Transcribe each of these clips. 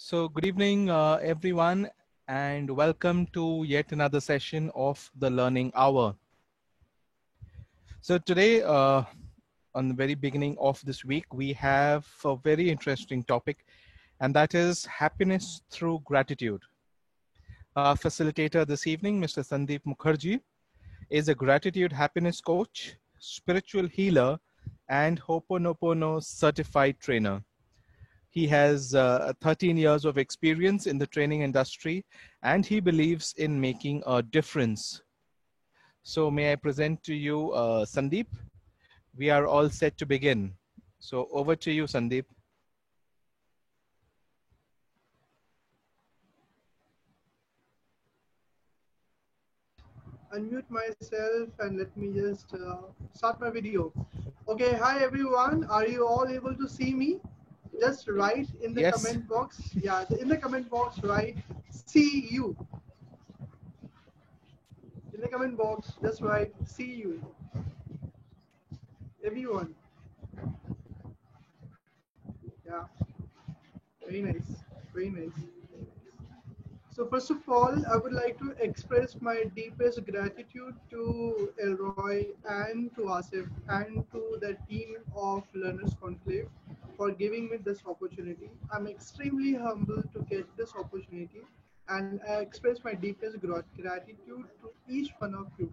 So good evening, everyone, and welcome to yet another session of the Learning Hour. So today, on the very beginning of this week, we have a very interesting topic, and that is happiness through gratitude. Our facilitator this evening, Mr. Sandeep Mukherjee, is a gratitude happiness coach, spiritual healer, and Ho'oponopono certified trainer. He has 13 years of experience in the training industry, and he believes in making a difference. So may I present to you Sandeep? We are all set to begin. So over to you, Sandeep. Unmute myself and let me just start my video. Okay, hi everyone. Are you all able to see me? Just write in the Yes. comment box. Yeah, in the comment box, write see you. In the comment box, just write see you. Everyone. Yeah, very nice. Very nice. So first of all, I would like to express my deepest gratitude to Elroy and to Asif and to the team of Learners Conclave for giving me this opportunity. I'm extremely humbled to get this opportunity, and I express my deepest gratitude to each one of you.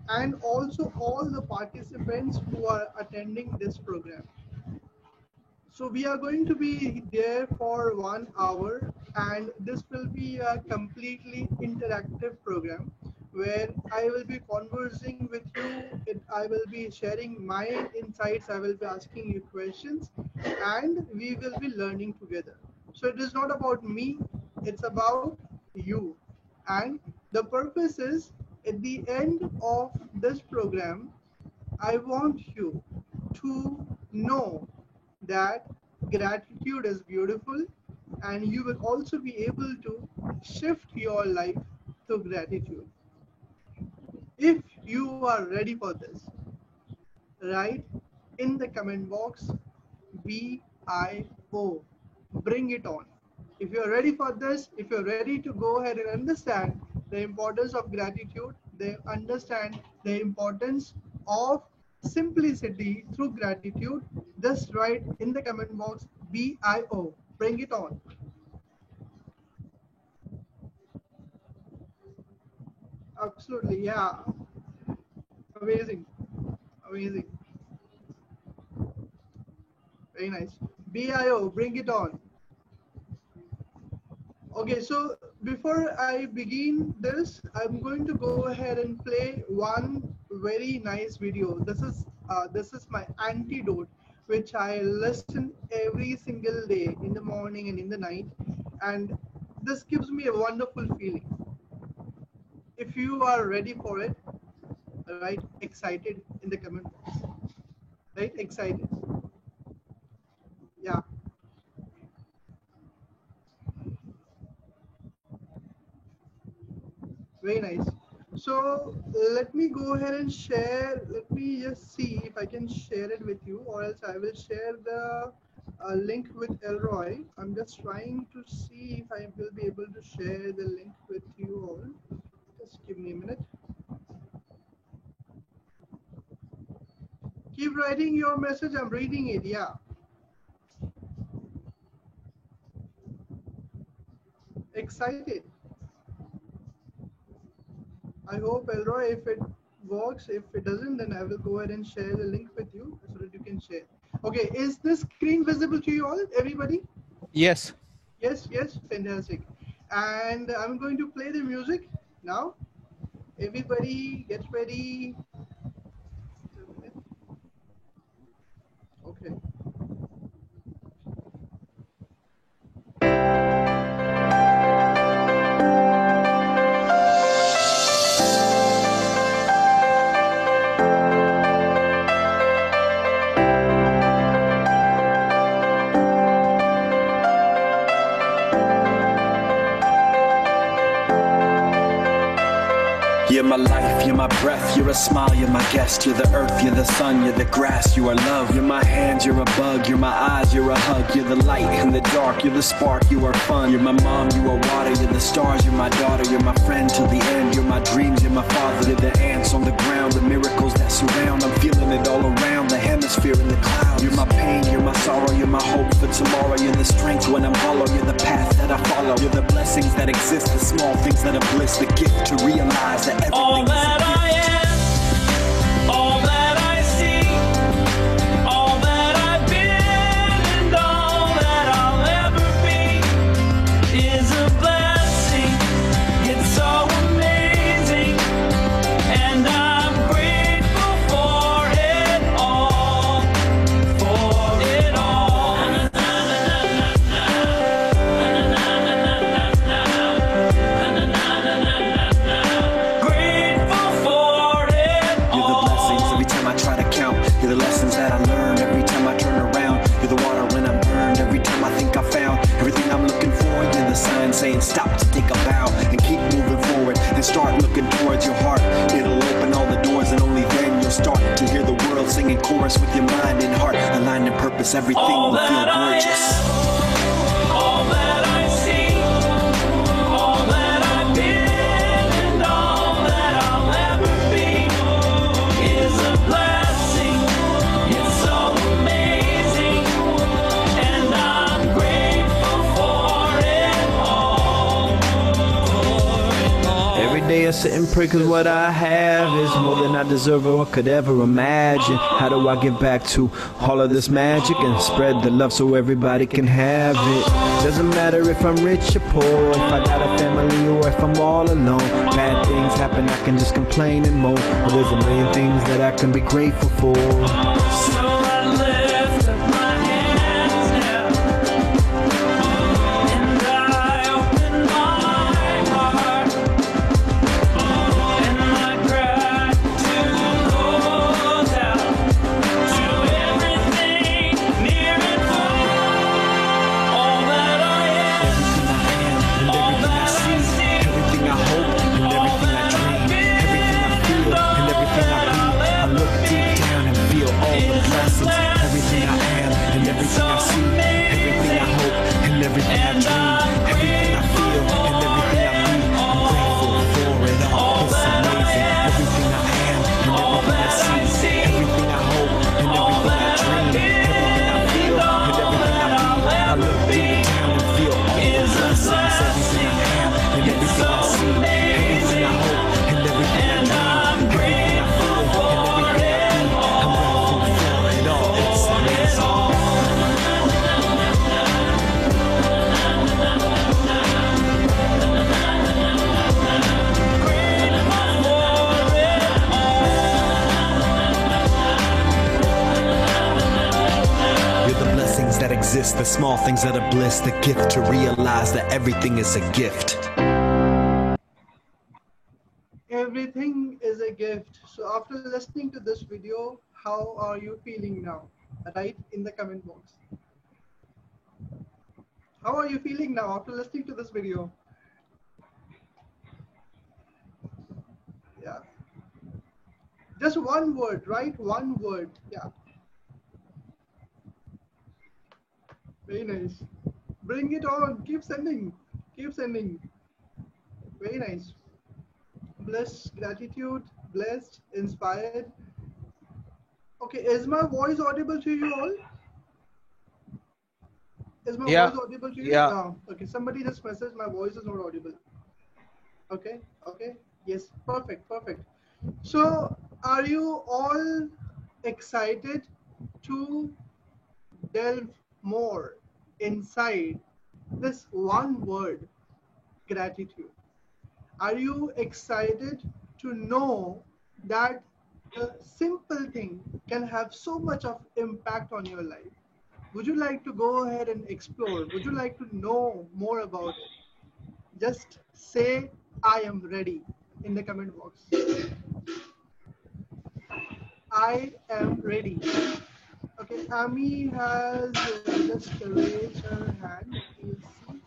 And also all the participants who are attending this program. So we are going to be there for 1 hour, and this will be a completely interactive program where I will be conversing with you. I will be sharing my insights. I will be asking you questions, and we will be learning together. So it is not about me, it's about you. And the purpose is at the end of this program, I want you to know that gratitude is beautiful, and you will also be able to shift your life to gratitude. If you are ready for this, write in the comment box BIO. Bring it on. If you're ready for this, if you're ready to go ahead and understand the importance of gratitude, they understand the importance of simplicity through gratitude, just write in the comment box BIO. Bring it on. Absolutely, yeah. Amazing. Amazing. Very nice. BIO, bring it on. Okay, so before I begin this, I'm going to go ahead and play one very nice video. This is my antidote, which I listen every single day in the morning and in the night, and this gives me a wonderful feeling. If you are ready for it, write excited in the comment box. Right, excited. Yeah. Very nice. So let me go ahead and share. Let me just see if I can share it with you, or else I will share the link with Elroy. I'm just trying to see if I will be able to share the link with you all. Just give me a minute. Keep writing your message. I'm reading it. Yeah. Excited. I hope Elroy, if it works, if it doesn't, then I will go ahead and share the link with you so that you can share. Okay, is this screen visible to you all, everybody? Yes. Yes, yes, fantastic. And I'm going to play the music now. Everybody get ready. Okay. You're my life, you're my breath, you're a smile, you're my guest. You're the earth, you're the sun, you're the grass, you are love. You're my hands, you're a bug, you're my eyes, you're a hug. You're the light in the dark, you're the spark, you are fun. You're my mom, you are water, you're the stars, you're my daughter. You're my friend till the end, you're my dreams, you're my father. You're the ants on the ground, the miracles that surround. I'm feeling it all around, the hemisphere in the clouds. You're my pain, you're my sorrow, you're my hope for tomorrow. You're the strength when I'm hollow, you're the path that I follow. You're the blessings that exist, the small things that are bliss. The gift to realize that everything all is a that gift. I am, all that I see, all that I've been, and all that I'll ever be is a blessing. It's so amazing, and I'm grateful for it all, for it all. Grateful for it You're the all. blessings every time I try to count. You're the lessons that I learned every time I turn around. You're the water when I'm burned every time I think I found everything I'm looking for. You're the sign saying stop to take a bow and keep moving forward and start looking towards your heart. It'll open all the doors and only then you'll start to hear the world singing chorus with your mind and heart. Aligned in purpose, everything All will feel that I gorgeous. am, all that I see, all that I've been, and all that I'll ever be is a blessing. It's so amazing, and I'm grateful for it all, Every day I sit and pray cause what I have is more than I deserve or could ever imagine. How do I give back to all of this magic and spread the love so everybody can have it? Doesn't matter if I'm rich or poor, if I got a family or if I'm all alone. Bad things happen, I can just complain and moan. But there's a million things that I can be grateful for. so I lift up my hands now, and I open my heart, and my gratitude goes out to everything near and far. All that I am, all that I see, Everything I hope and everything I dream, everything I feel and everything I be. I look deep down and feel all the blessings. Everything I am and everything I see, everything I hope and everything I dream, everything I feel and everything I be. I'm grateful for it all. It's amazing. Everything I am and everything I see, everything I hope and everything I dream, everything I feel and everything I be. I look deep down and feel all the blessings. Everything I am and everything I see, everything I hope and everything I dream, everything I feel and everything I be. I'm grateful for it all. It's amazing. You're the blessings that exist, the small things that are bliss, the gift to realize that everything is a gift. Everything is a gift. So after listening to this video, how are you feeling now? Write in the comment box. How are you feeling now after listening to this video? Yeah. Just one word, right? One word. Yeah. Very nice. Bring it on. Keep sending. Keep sending. Very nice. Bliss, gratitude, blessed, inspired. Okay, is my voice audible to you all? Is my Yeah. voice audible to you? Yeah. Okay, somebody just messaged my voice is not audible. Okay, okay. Yes, perfect, perfect. So, are you all excited to delve more inside this one word, gratitude? Are you excited to know that a simple thing can have so much of impact on your life? Would you like to go ahead and explore? Would you like to know more about it? Just say, I am ready in the comment box. I am ready. Okay, Amy has just raised her hand. Let me see.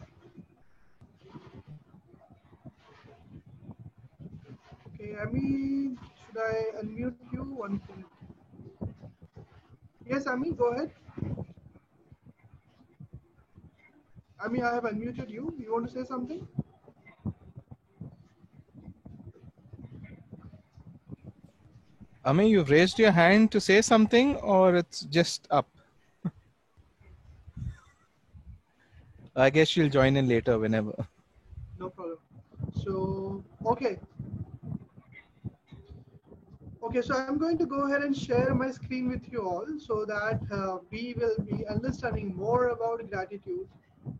Okay, Amy, Should I unmute you? One minute. Yes, Ami, go ahead. Ami, I have unmuted you. You want to say something? Ami, you've raised your hand to say something, or it's just up? I guess she'll join in later whenever. No problem. So, okay. Okay, so I'm going to go ahead and share my screen with you all so that we will be understanding more about gratitude.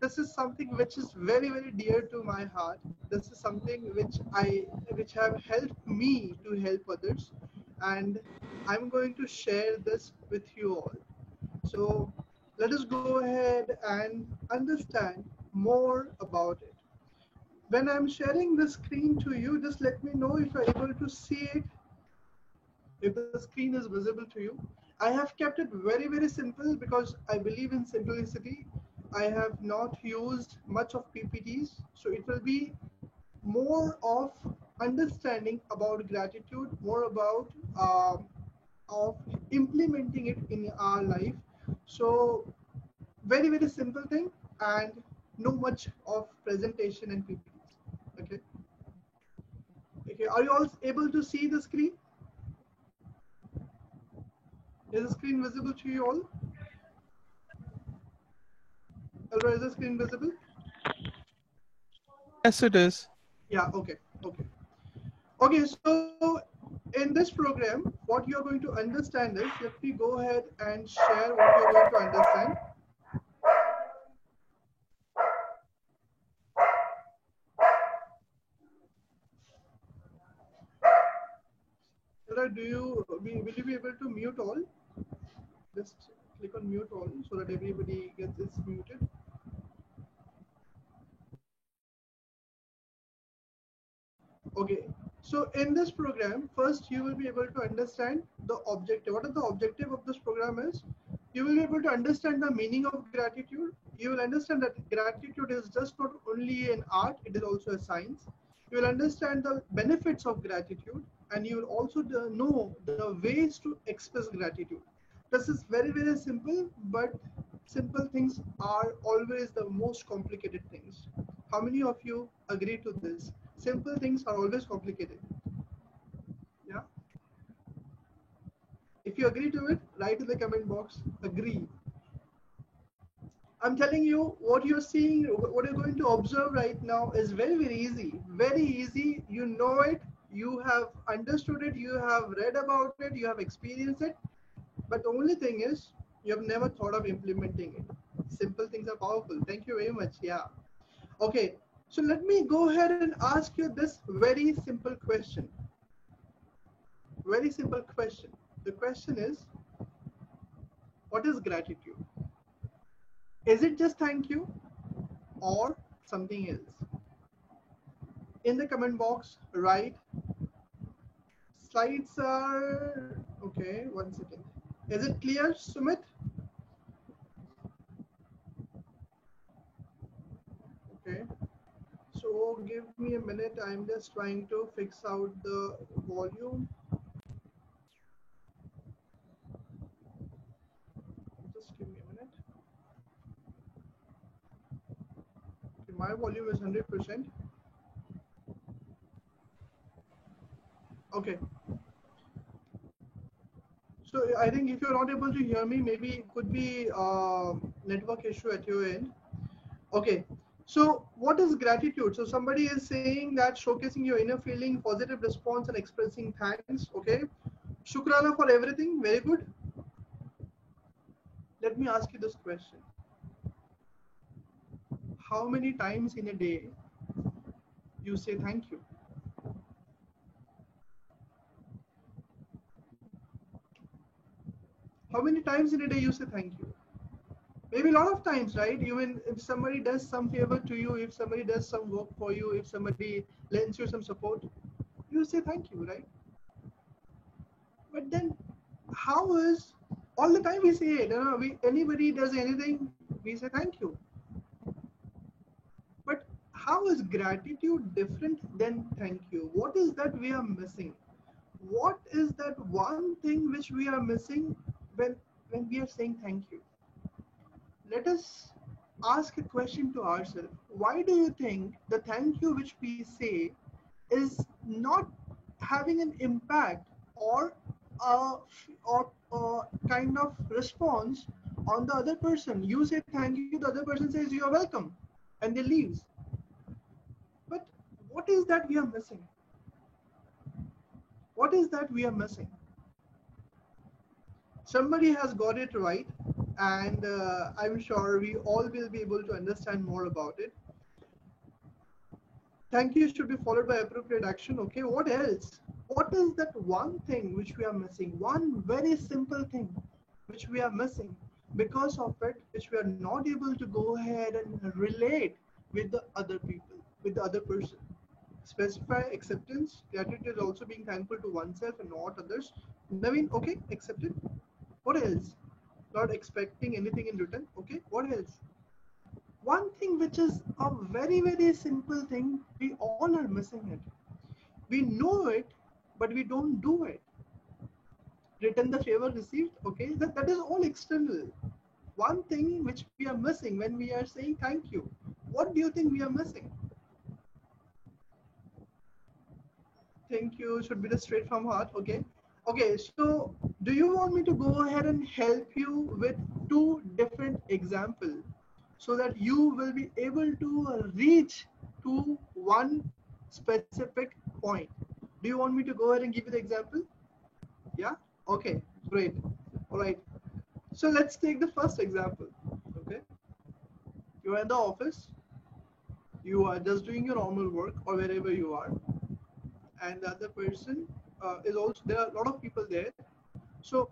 This is something which is very, very dear to my heart. This is something which have helped me to help others, and I'm going to share this with you all. So let us go ahead and understand more about it. When I'm sharing the screen to you, just let me know if you're able to see it, if the screen is visible to you. I have kept it very, very simple because I believe in simplicity. I have not used much of PPTs, so it will be more of understanding about gratitude, more about of implementing it in our life. So very, very simple thing, and no much of presentation and PPTs. Okay. Okay. Are you all able to see the screen? Is the screen visible to you all? Elroy, is the screen visible? Yes, it is. Yeah, okay, okay. Okay, so in this program, what you're going to understand is, let me go ahead and share what you're going to understand. Elroy, will you be able to mute all? Just click on mute all so that everybody gets this muted. Okay, so in this program, first you will be able to understand the objective. What is the objective of this program is? You will be able to understand the meaning of gratitude. You will understand that gratitude is just not only an art, it is also a science. You will understand the benefits of gratitude, and you will also know the ways to express gratitude. This is very, very simple, but simple things are always the most complicated things. How many of you agree to this? Simple things are always complicated. Yeah. If you agree to it, write in the comment box, agree. I'm telling you, what you're seeing, what you're going to observe right now is very, very easy. Very easy. You know it, you have understood it, you have read about it, you have experienced it. But the only thing is, you have never thought of implementing it. Simple things are powerful. Thank you very much. Yeah. Okay. So let me go ahead and ask you this very simple question. Very simple question. The question is, what is gratitude? Is it just thank you or something else? In the comment box, write. Slides are, okay, one second. Is it clear, Sumit? Okay. So give me a minute. I'm just trying to fix out the volume. Just give me a minute. Okay, my volume is 100%. Okay. So I think if you're not able to hear me, maybe it could be network issue at your end. Okay. So what is gratitude? So somebody is saying that showcasing your inner feeling, positive response, and expressing thanks. Okay. Shukrana for everything. Very good. Let me ask you this question. How many times in a day you say thank you? How many times in a day you say thank you? Maybe a lot of times, right? Even if somebody does some favor to you, if somebody does some work for you, if somebody lends you some support, you say thank you, right? But then how is, all the time we say it, anybody does anything, we say thank you. But how is gratitude different than thank you? What is that we are missing? what is that one thing which we are missing when we are saying thank you? Let us ask a question to ourselves. Why do you think the thank you which we say is not having an impact or a kind of response on the other person? You say thank you, the other person says you are welcome, and they leaves. But what is that we are missing? What is that we are missing? Somebody has got it right, and I'm sure we all will be able to understand more about it. Thank you should be followed by appropriate action. Okay, what else? What is that one thing which we are missing? One very simple thing which we are missing. Because of it, which we are not able to go ahead and relate with the other people, with the other person. Specify acceptance. Gratitude is also being thankful to oneself and not others. Naveen, okay, accepted. What else? Not expecting anything in return. Okay, what else? One thing which is a very, very simple thing, we all are missing it. We know it, but we don't do it. Return the favor received. Okay, that is all external. One thing which we are missing when we are saying thank you. What do you think we are missing? Thank you should be the straight from heart. Okay. Okay, so do you want me to go ahead and help you with two different examples so that you will be able to reach to one specific point? Do you want me to go ahead and give you the example? Yeah? Okay, great. All right. So let's take the first example. Okay. You are in the office. You are just doing your normal work or wherever you are. And the other person is also, there are a lot of people there. So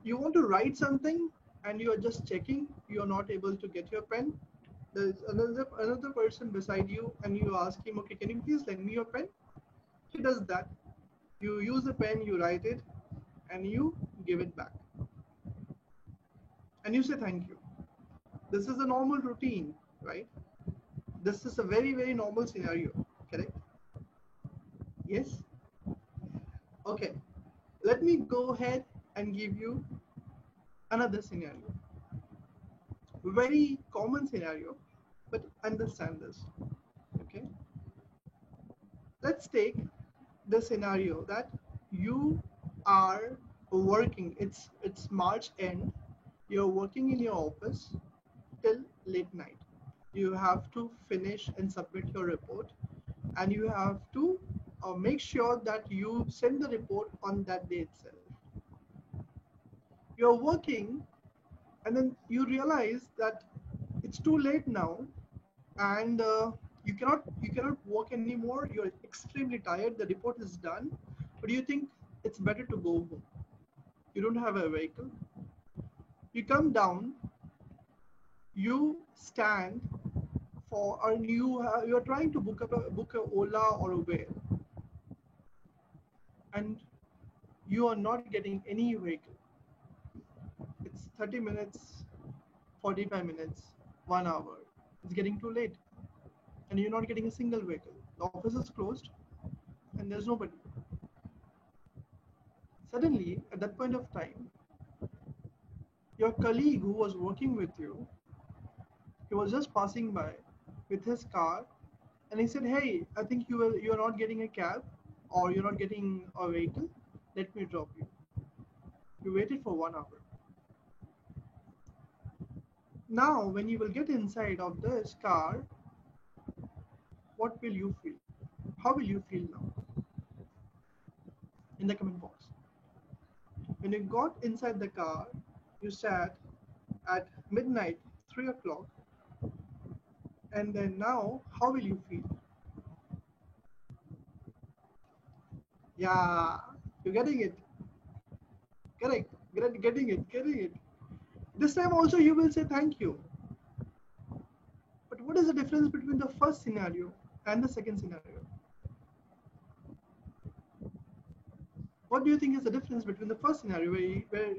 you want to write something and you are just checking, you are not able to get your pen. There's another person beside you and you ask him, okay, can you please lend me your pen? He does that. You use the pen, you write it, and you give it back. And you say thank you. This is a normal routine, right? This is a very, very normal scenario, correct? Yes? Okay. Let me go ahead and give you another scenario. Very common scenario, but understand this. Okay. Let's take the scenario that you are working. It's March end. You're working in your office till late night. You have to finish and submit your report, and you have to make sure that you send the report on that day itself. You're working, and then you realize that it's too late now, and you cannot work anymore. You're extremely tired. The report is done, but you think it's better to go home. You don't have a vehicle. You come down. You stand for, or you are trying to book a Ola or Uber, and you are not getting any vehicle. It's 30 minutes, 45 minutes, 1 hour. It's getting too late, and you're not getting a single vehicle. The office is closed, and there's nobody. Suddenly, at that point of time, your colleague who was working with you, he was just passing by with his car, and he said, "Hey, I think you're not getting a cab, or you're not getting a vehicle. Let me drop you." You waited for 1 hour. Now, when you will get inside of this car, what will you feel? How will you feel now? In the comment box. When you got inside the car, you sat at midnight, 3 o'clock, and then now, how will you feel? Yeah, you're getting it. Correct. Getting it. This time also you will say thank you. But what is the difference between the first scenario and the second scenario? What do you think is the difference between the first scenario where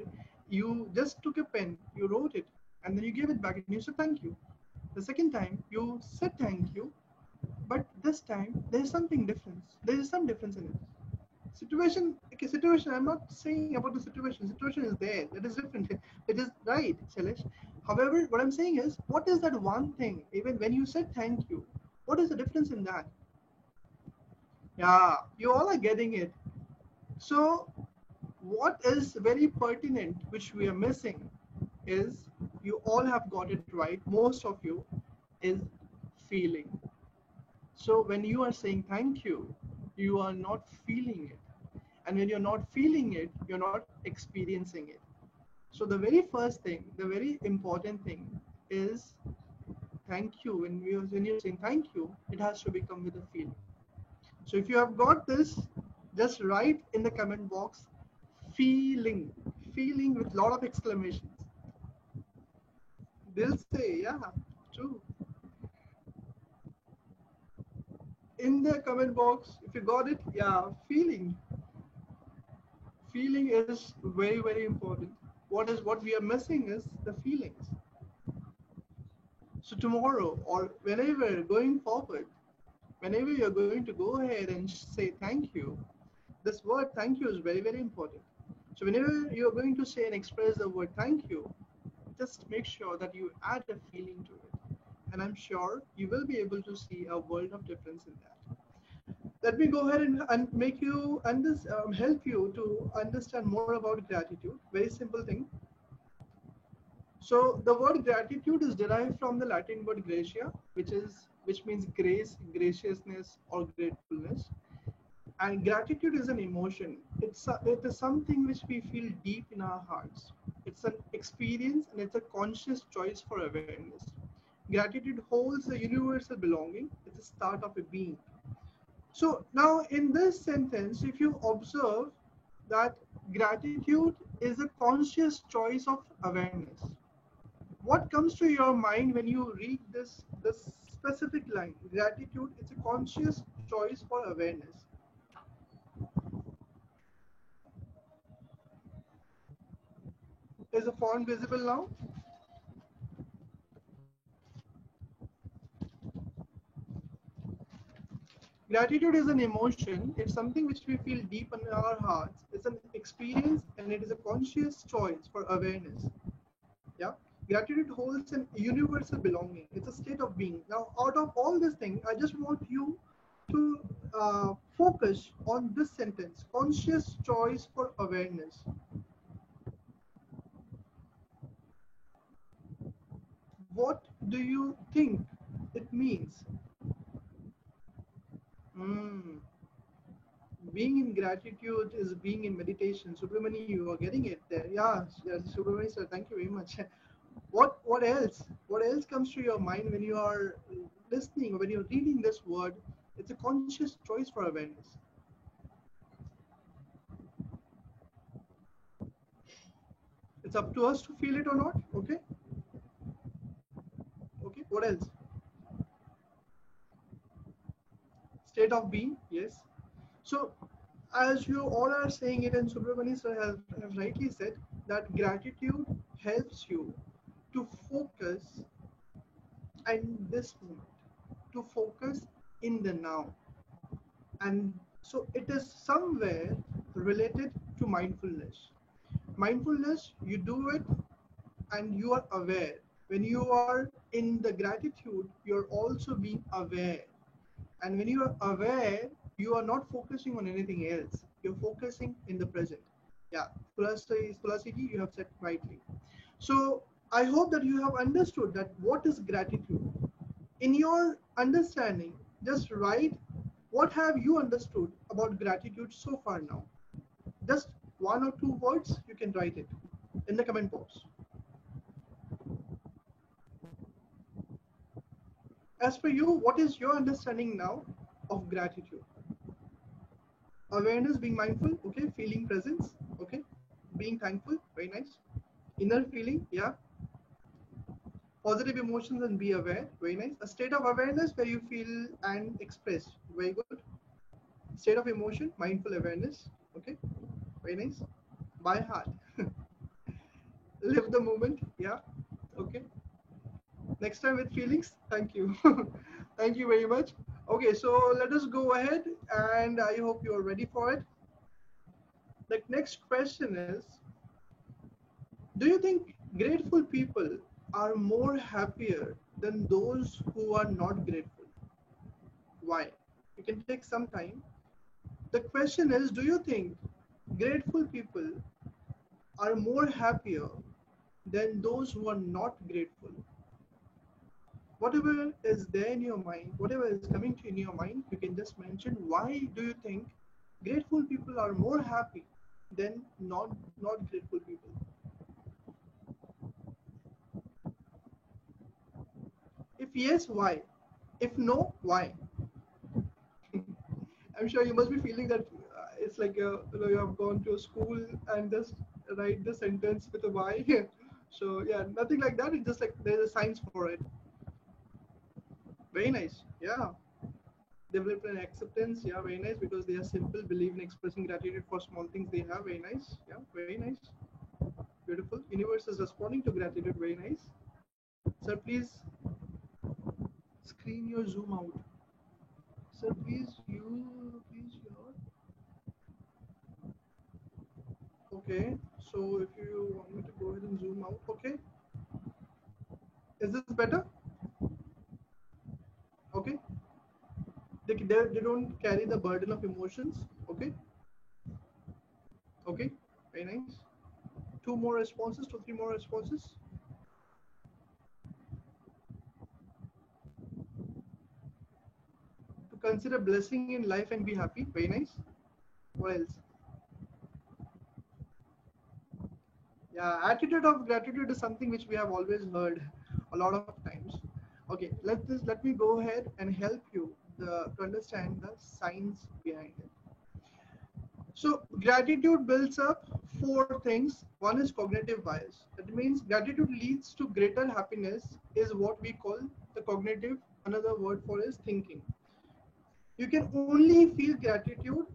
you just took a pen, you wrote it, and then you gave it back and you said thank you? The second time you said thank you, but this time there is something different. There is some difference in it. Situation Okay, situation. I'm not saying about the situation. Situation is there. That is different. It is right, Shailesh. However, what I'm saying is, what is that one thing? Even when you said thank you, what is the difference in that? Yeah, you all are getting it. So, what is very pertinent, which we are missing, is you all have got it right. Most of you is feeling. So when you are saying thank you are not feeling it. And when you're not feeling it, you're not experiencing it. So the very first thing, the very important thing is thank you. When you're saying thank you, it has to become with a feeling. So if you have got this, just write in the comment box, feeling, feeling with lot of exclamations. They'll say, yeah, true. In the comment box, if you got it, yeah, feeling. Feeling is very, very important. What we are missing is the feelings. So tomorrow or whenever going forward, whenever you're going to go ahead and say thank you, this word thank you is very, very important. So whenever you're going to say and express the word thank you, just make sure that you add a feeling to it. And I'm sure you will be able to see a world of difference in that. Let me go ahead and make you help you to understand more about gratitude. Very simple thing. So the word gratitude is derived from the Latin word gratia, which means grace, graciousness, or gratefulness. And gratitude is an emotion. It is something which we feel deep in our hearts. It's an experience and it's a conscious choice for awareness. Gratitude holds a universal belonging. It's a start of a being. So now in this sentence, if you observe that gratitude is a conscious choice of awareness, what comes to your mind when you read this specific line? Gratitude is a conscious choice for awareness. Is the font visible now? Gratitude is an emotion. It's something which we feel deep in our hearts. It's an experience and it is a conscious choice for awareness. Yeah. Gratitude holds an universal belonging. It's a state of being. Now, out of all this thing, I just want you to focus on this sentence, conscious choice for awareness. What do you think it means? Mm. Being in gratitude is being in meditation. Subramani, you are getting it there. Yeah, yes, Subramani sir, thank you very much. What else? What else comes to your mind when you are listening, when you're reading this word? It's a conscious choice for awareness. It's up to us to feel it or not. Okay. Okay. What else? State of being. Yes. So, as you all are saying it, and Subramani sir has rightly said that gratitude helps you to focus in this moment, to focus in the now. And so it is somewhere related to mindfulness. Mindfulness, you do it and you are aware. When you are in the gratitude, you're also being aware. And when you are aware, you are not focusing on anything else. You're focusing in the present. Yeah, Tulasiji, you have said rightly. So I hope that you have understood that what is gratitude. In your understanding, just write what have you understood about gratitude so far now. Just one or two words, you can write it in the comment box. As for you, what is your understanding now of gratitude? Awareness, being mindful, okay, feeling presence, okay, being thankful, very nice. Inner feeling, yeah. Positive emotions and be aware, very nice. A state of awareness where you feel and express, very good. State of emotion, mindful awareness, okay, very nice. By heart. Live the moment, yeah, okay. Next time with feelings, thank you. Thank you very much. Okay, so let us go ahead and I hope you're ready for it. The next question is, do you think grateful people are more happier than those who are not grateful? Why? You can take some time. The question is, do you think grateful people are more happier than those who are not grateful? Whatever is there in your mind, whatever is coming to in your mind, you can just mention why do you think grateful people are more happy than not grateful people. If yes, why? If no, why? I'm sure you must be feeling that it's like you have gone to a school and just write the sentence with a why. So yeah, nothing like that. It's just like there's a science for it. Very nice. Yeah. Develop an acceptance. Yeah, very nice, because they are simple, believe in expressing gratitude for small things they have. Very nice. Yeah, very nice. Beautiful. Universe is responding to gratitude. Very nice. Sir, please screen your zoom out. Sir, please your. Okay. So if you want me to go ahead and zoom out, okay. Is this better? Okay. They don't carry the burden of emotions. Okay. Okay. Very nice. Two more responses, two, three more responses. To consider blessing in life and be happy. Very nice. What else? Yeah, attitude of gratitude is something which we have always heard a lot of times. Okay, let me go ahead and help you to understand the science behind it. So gratitude builds up four things. One is cognitive bias. That means gratitude leads to greater happiness is what we call the cognitive. Another word for is thinking. You can only feel gratitude.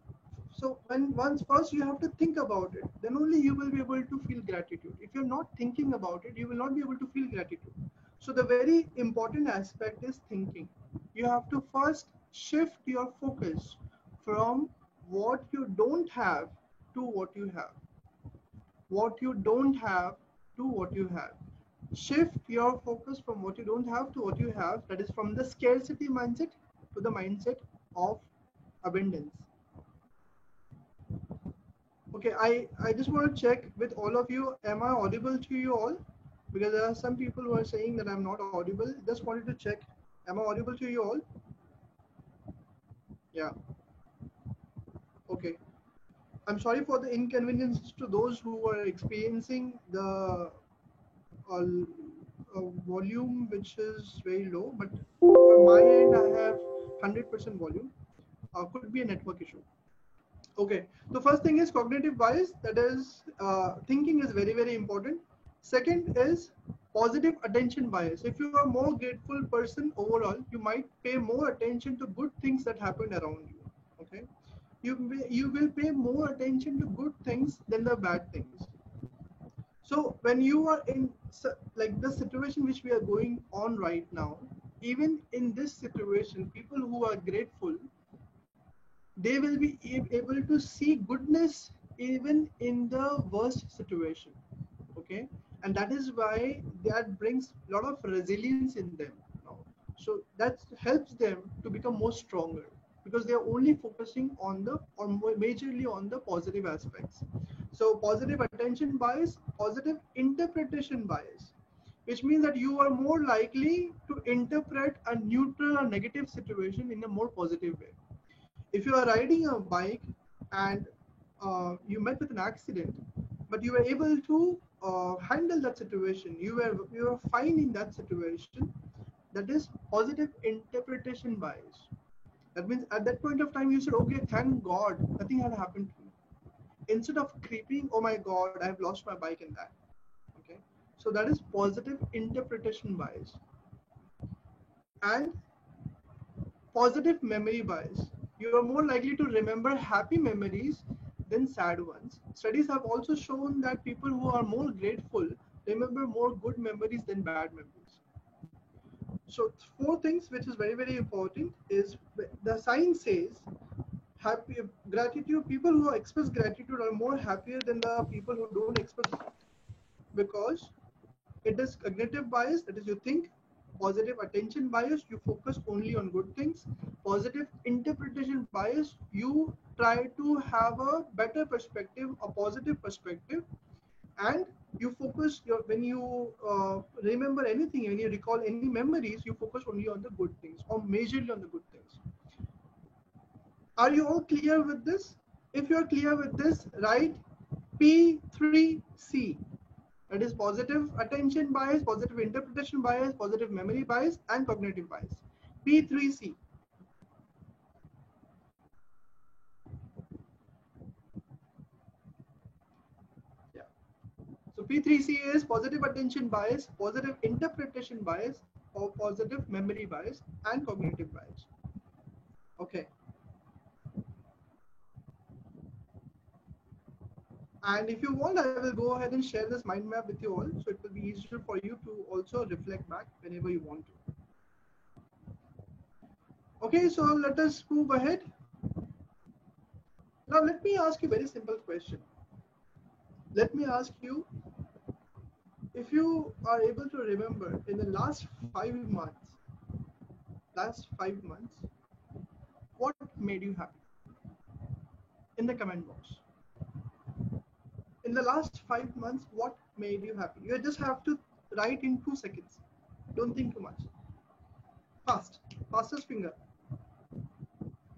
So once first you have to think about it, then only you will be able to feel gratitude. If you're not thinking about it, you will not be able to feel gratitude. So the very important aspect is thinking. You have to first shift your focus from what you don't have to what you have. What you don't have to what you have. Shift your focus from what you don't have to what you have. That is from the scarcity mindset to the mindset of abundance. Okay, I just want to check with all of you, am I audible to you all? Because there are some people who are saying that I'm not audible. Just wanted to check, am I audible to you all? Yeah. Okay. I'm sorry for the inconvenience to those who are experiencing the volume which is very low, but from my end I have 100% volume. Could be a network issue. Okay, the first thing is cognitive bias, that is thinking is very, very important. Second is positive attention bias. If you are a more grateful person overall, you might pay more attention to good things that happen around you. Okay, you will pay more attention to good things than the bad things. So when you are in like the situation which we are going on right now, even in this situation, people who are grateful, they will be able to see goodness even in the worst situation. Okay, and that is why that brings a lot of resilience in them now. So that helps them to become more stronger, because they are only focusing on the or majorly on the positive aspects. So positive attention bias, positive interpretation bias, which means that you are more likely to interpret a neutral or negative situation in a more positive way. If you are riding a bike and you met with an accident, but you were able to handle that situation, you were fine in that situation, that is positive interpretation bias. That means at that point of time you said, okay, thank God nothing had happened to me, instead of creeping, oh my God, I've lost my bike in that. Okay, so that is positive interpretation bias. And positive memory bias. You are more likely to remember happy memories than sad ones. Studies have also shown that people who are more grateful remember more good memories than bad memories. So four things which is very, very important is the science says happy gratitude, people who express gratitude are more happier than the people who don't express it, because it is cognitive bias, that is you think. Positive attention bias, you focus only on good things. Positive interpretation bias, you try to have a better perspective, a positive perspective, and you focus your, when you remember anything, when you recall any memories, you focus only on the good things or majorly on the good things. Are you all clear with this? If you are clear with this, write P3C. That is positive attention bias, positive interpretation bias, positive memory bias, and cognitive bias. P3C. Yeah. So P3C is positive attention bias, positive interpretation bias, or positive memory bias, and cognitive bias. Okay. And if you want, I will go ahead and share this mind map with you all, so it will be easier for you to also reflect back whenever you want to. Okay, so let us move ahead. Now let me ask you a very simple question. Let me ask you, if you are able to remember in the last 5 months, what made you happy? In the comment box. In the last 5 months, what made you happy? You just have to write in 2 seconds. Don't think too much. Fast, fastest finger.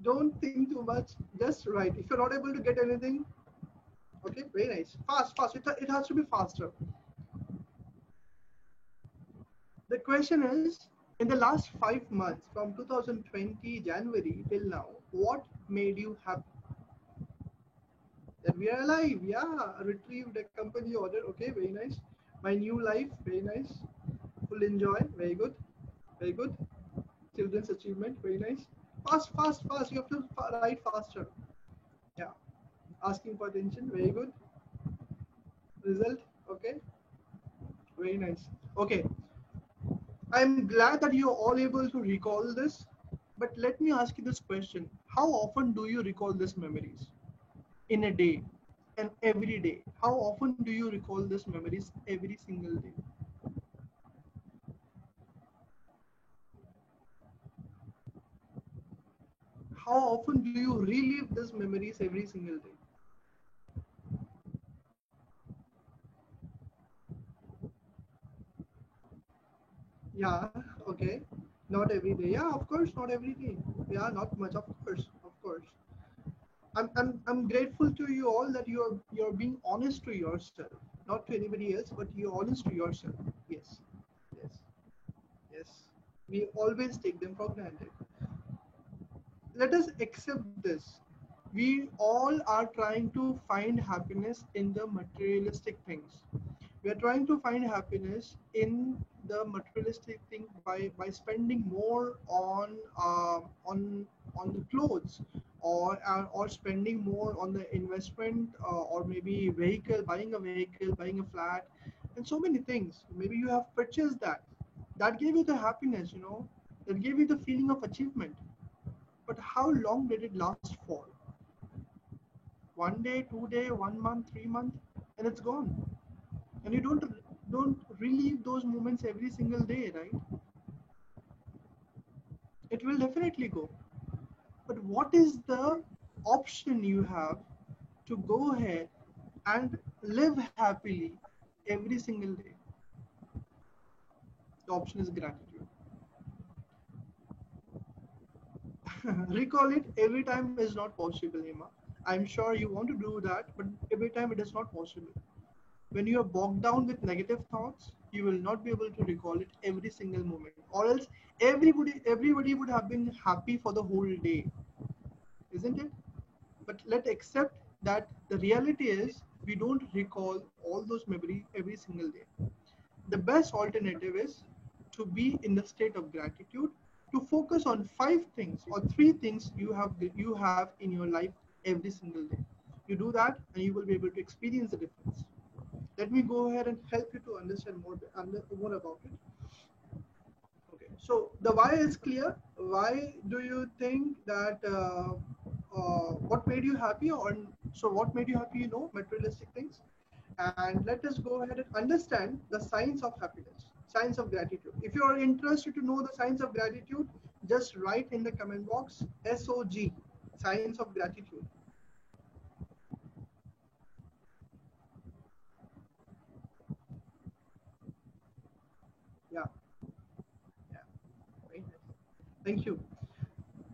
Don't think too much, just write. If you're not able to get anything, okay, very nice. Fast, fast, it has to be faster. The question is, in the last 5 months, from 2020 January till now, what made you happy? That we are alive, yeah, retrieved a company order, okay, very nice. My new life, very nice. Full enjoy, very good, very good. Children's achievement, very nice. Fast, fast, fast, you have to write faster. Yeah, asking for attention, very good. Result, okay, very nice. Okay, I'm glad that you're all able to recall this, but let me ask you this question. How often do you recall these memories? In a day and every day? How often do you recall these memories every single day? How often do you relive these memories every single day? Yeah, okay. Not every day. Yeah, of course, not every day. Yeah, not much, of course, of course. I'm grateful to you all that you're being honest to yourself, not to anybody else, but you're honest to yourself. Yes, yes, yes. We always take them for granted. Let us accept this. We all are trying to find happiness in the materialistic things. We are trying to find happiness in the materialistic thing by spending more on the clothes, or spending more on the investment, or maybe buying a vehicle, buying a flat, and so many things. Maybe you have purchased that gave you the happiness, that gave you the feeling of achievement. But how long did it last for? 1 day, 2 day, 1 month, 3 months, and it's gone. And you don't relive those moments every single day, right? It will definitely go. But what is the option you have to go ahead and live happily every single day? The option is gratitude. Recall it every time is not possible, Hema. I'm sure you want to do that, but every time it is not possible. When you are bogged down with negative thoughts, you will not be able to recall it every single moment, or else everybody would have been happy for the whole day, isn't it? But let's accept that the reality is we don't recall all those memories every single day. The best alternative is to be in the state of gratitude, to focus on 5 things or 3 things you have in your life every single day. You do that and you will be able to experience the difference. Let me go ahead and help you to understand more about it. Okay, so the why is clear. Why do you think that what made you happy, or so what made you happy, you know, materialistic things. And let us go ahead and understand the science of happiness, science of gratitude. If you are interested to know the science of gratitude, just write in the comment box SOG, science of gratitude. Yeah, yeah, very nice. Thank you.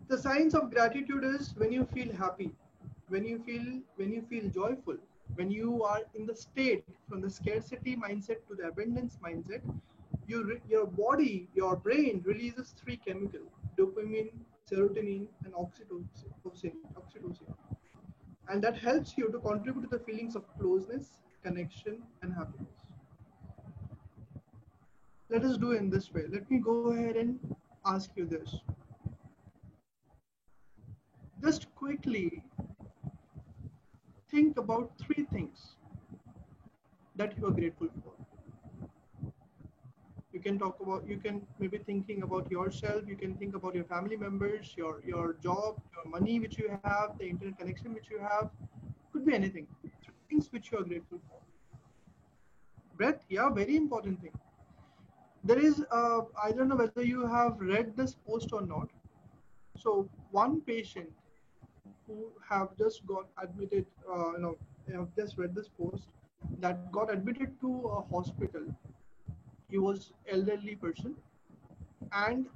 The science of gratitude is when you feel happy, when you feel joyful, when you are in the state from the scarcity mindset to the abundance mindset, your body, your brain releases three chemicals: dopamine, serotonin, and oxytocin, and that helps you to contribute to the feelings of closeness, connection, and happiness. Let us do in this way. Let me go ahead and ask you this. Just quickly think about three things that you are grateful for. You can talk about, you can maybe thinking about yourself, you can think about your family members, your job, your money which you have, the internet connection which you have. Could be anything. Three things which you are grateful for. Breath, yeah, very important thing. There is, I don't know whether you have read this post or not. So one patient who have just got admitted, have just read this post, that got admitted to a hospital. He was elderly person, and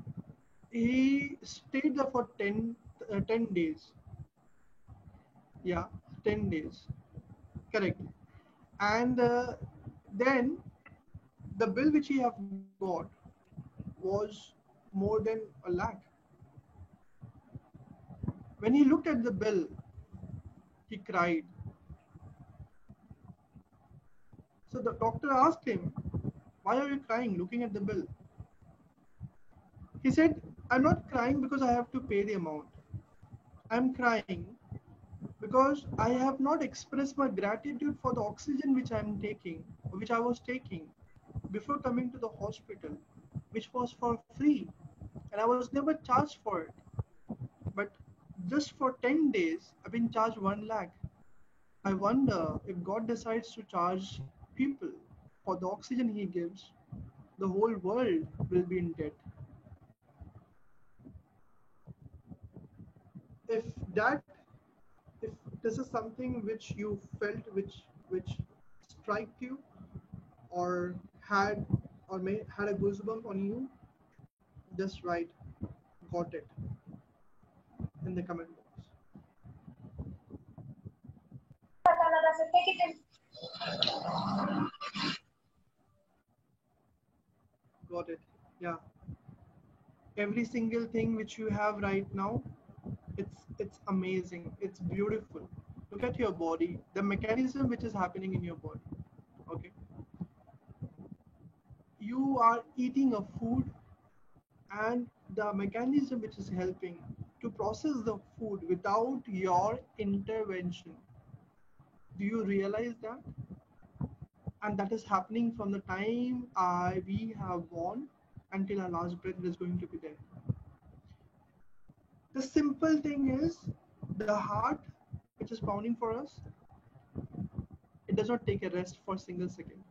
he stayed there for 10 days. Yeah, 10 days. Correct. And then the bill which he have got was more than a lakh. When he looked at the bill, he cried. So the doctor asked him, "Why are you crying looking at the bill?" He said, "I'm not crying because I have to pay the amount. I'm crying because I have not expressed my gratitude for the oxygen which I'm taking, which I was taking before coming to the hospital, which was for free, and I was never charged for it. But just for 10 days, I've been charged 1 lakh. I wonder if God decides to charge people for the oxygen He gives, the whole world will be in debt." If that, if this is something which you felt, which struck you, or had, or may had a goosebump on you, just write "got it" in the comment box. Got it. Yeah. Every single thing which you have right now, it's amazing. It's beautiful. Look at your body, the mechanism which is happening in your body. Okay. You are eating a food, and the mechanism which is helping to process the food without your intervention. Do you realize that? And that is happening from the time we have born until our last breath is going to be there. The simple thing is, the heart which is pounding for us, it does not take a rest for a single second.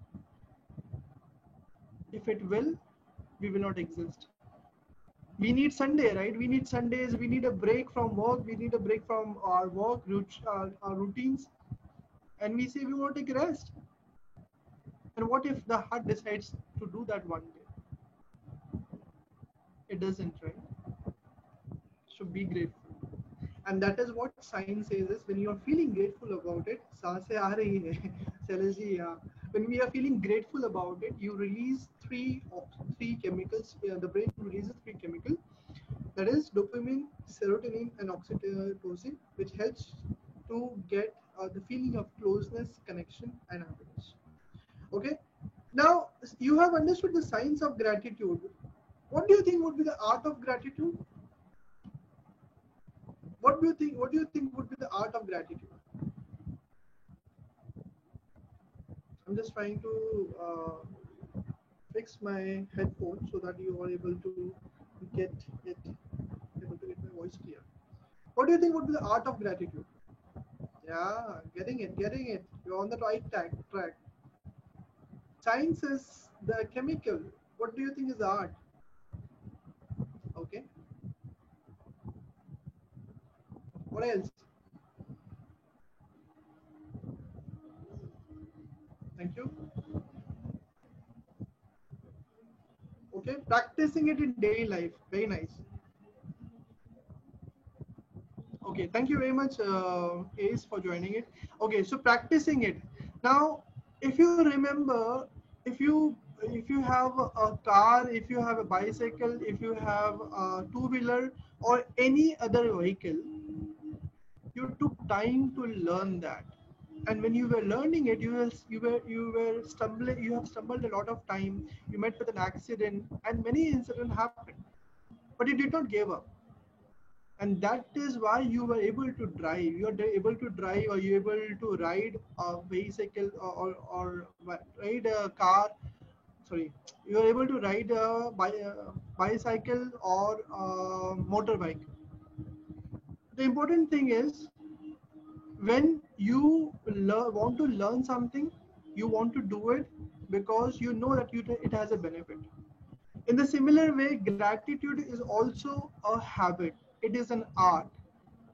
If it will, we will not exist. We need Sunday, right? We need Sundays. We need a break from work. We need a break from our work, our routines. And we say we want to take a rest. And what if the heart decides to do that one day? It doesn't, right? So be grateful. And that is what science says is, when you are feeling grateful about it, सांसें आ रही है, Shailesh ji, yeah. When we are feeling grateful about it, you release three chemicals. The brain releases three chemicals. That is dopamine, serotonin, and oxytocin, which helps to get the feeling of closeness, connection, and happiness. Okay. Now you have understood the science of gratitude. What do you think would be the art of gratitude? What do you think? What do you think would be the art of gratitude? I'm just trying to fix my headphones so that you are able to get my voice clear. What do you think would be the art of gratitude? Yeah, getting it, getting it. You're on the right track. Science is the chemical. What do you think is the art? Okay. What else? Thank you. Okay, practicing it in daily life. Very nice. Okay, thank you very much, Ace, for joining it. Okay, so practicing it. Now, if you remember, if you have a car, if you have a bicycle, if you have a two-wheeler or any other vehicle, you took time to learn that. And when you were learning it, you were stumbling. You have stumbled a lot of time. You met with an accident, and many incidents happened, but you did not give up, and that is why you were able to drive. You are able to drive, or you able to ride a bicycle, or ride a car. Sorry, you are able to ride a bicycle or a motorbike. The important thing is, when you want to learn something, you want to do it because you know that it has a benefit. In the similar way, gratitude is also a habit. It is an art.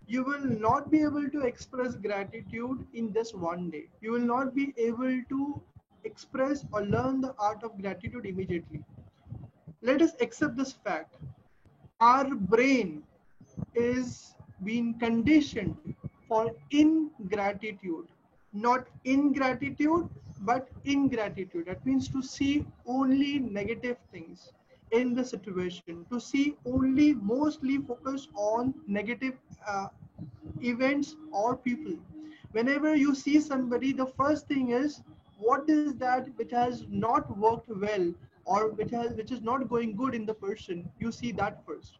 You will not be able to express gratitude in just one day. You will not be able to express or learn the art of gratitude immediately. Let us accept this fact. Our brain is being conditioned for ingratitude, not ingratitude, but ingratitude. That means to see only negative things in the situation, to see only mostly focus on negative events or people. Whenever you see somebody, the first thing is, what is that which has not worked well, or which is not going good in the person. You see that first.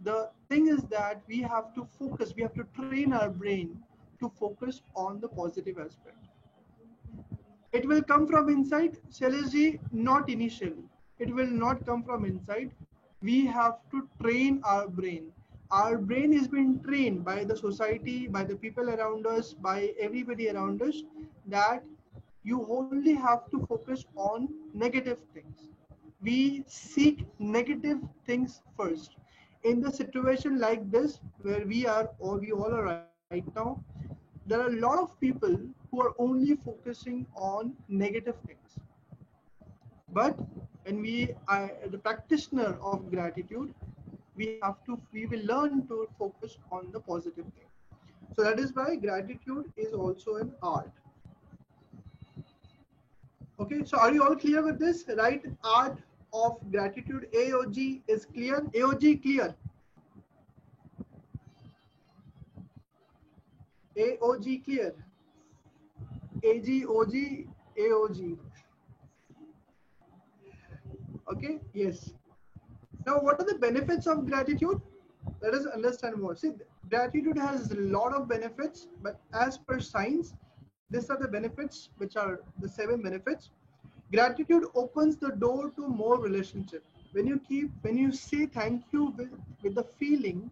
The thing is that we have to focus, we have to train our brain to focus on the positive aspect. It will come from inside, Shailesh, not initially. It will not come from inside. We have to train our brain. Our brain is being trained by the society, by the people around us, by everybody around us, that you only have to focus on negative things. We seek negative things first. In the situation like this, where we all are right now, there are a lot of people who are only focusing on negative things. But when we are the practitioner of gratitude, we will learn to focus on the positive thing. So that is why gratitude is also an art. Okay, so are you all clear with this? Right? Art of gratitude, AOG is clear. AOG clear. AOG clear. AGOG, AOG. Okay, yes. Now, what are the benefits of gratitude? Let us understand more. See, gratitude has a lot of benefits, but as per science, these are the benefits, which are the 7 benefits. Gratitude opens the door to more relationship. When you say thank you with the feeling,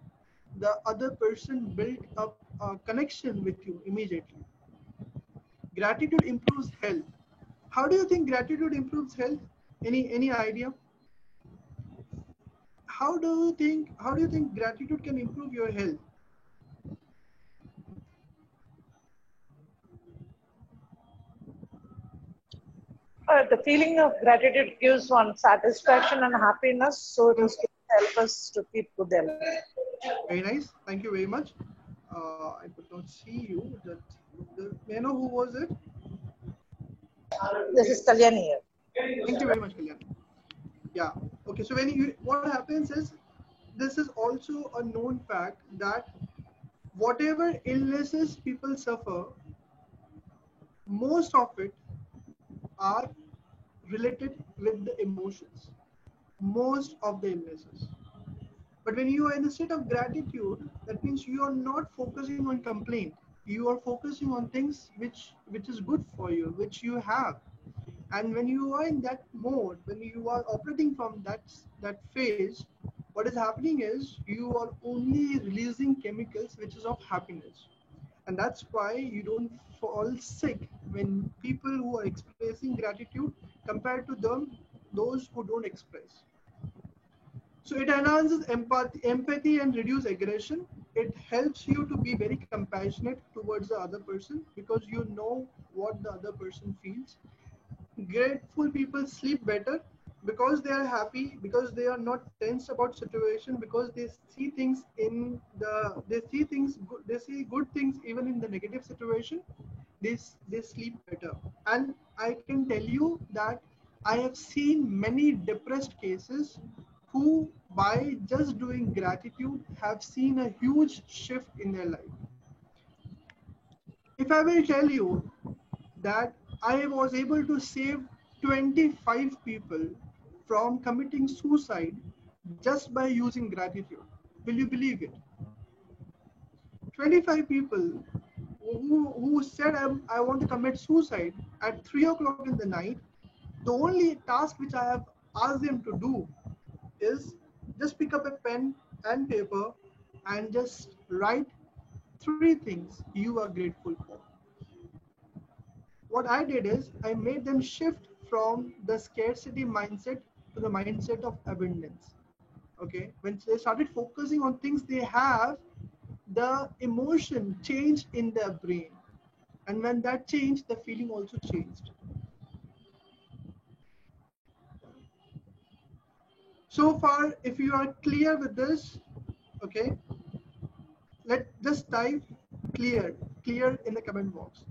the other person built up a connection with you immediately. Gratitude improves health. How do you think gratitude improves health? Any idea? How do you think gratitude can improve your health? The feeling of gratitude gives one satisfaction and happiness, so it is to help us to keep good health. Very nice. Thank you very much. I could not see you. May I know who was it? This is Kalyani here. Thank you very much, Kalyan. Yeah. Okay. So what happens is, this is also a known fact that whatever illnesses people suffer, most of it are related with the emotions. Most of the illnesses. But when you are in a state of gratitude, that means you are not focusing on complaint. You are focusing on things which is good for you, which you have. And when you are in that mode, when you are operating from that phase, what is happening is you are only releasing chemicals which is of happiness. And that's why you don't fall sick when people who are expressing gratitude compared to them, those who don't express. So it enhances empathy and reduce aggression. It helps you to be very compassionate towards the other person because you know what the other person feels. Grateful people sleep better because they are happy, because they are not tense about situation, because they see things in the they see good things even in the negative situation. They sleep better. And I can tell you that I have seen many depressed cases who by just doing gratitude have seen a huge shift in their life. If I will tell you that I was able to save 25 people from committing suicide just by using gratitude. Will you believe it? 25 people who said I want to commit suicide at 3 o'clock in the night. The only task which I have asked them to do is just pick up a pen and paper and just write 3 things you are grateful for. What I did is I made them shift from the scarcity mindset to the mindset of abundance. Okay, when they started focusing on things they have, the emotion changed in their brain, and when that changed, the feeling also changed. So far, if you are clear with this, okay, let just type clear in the comment box.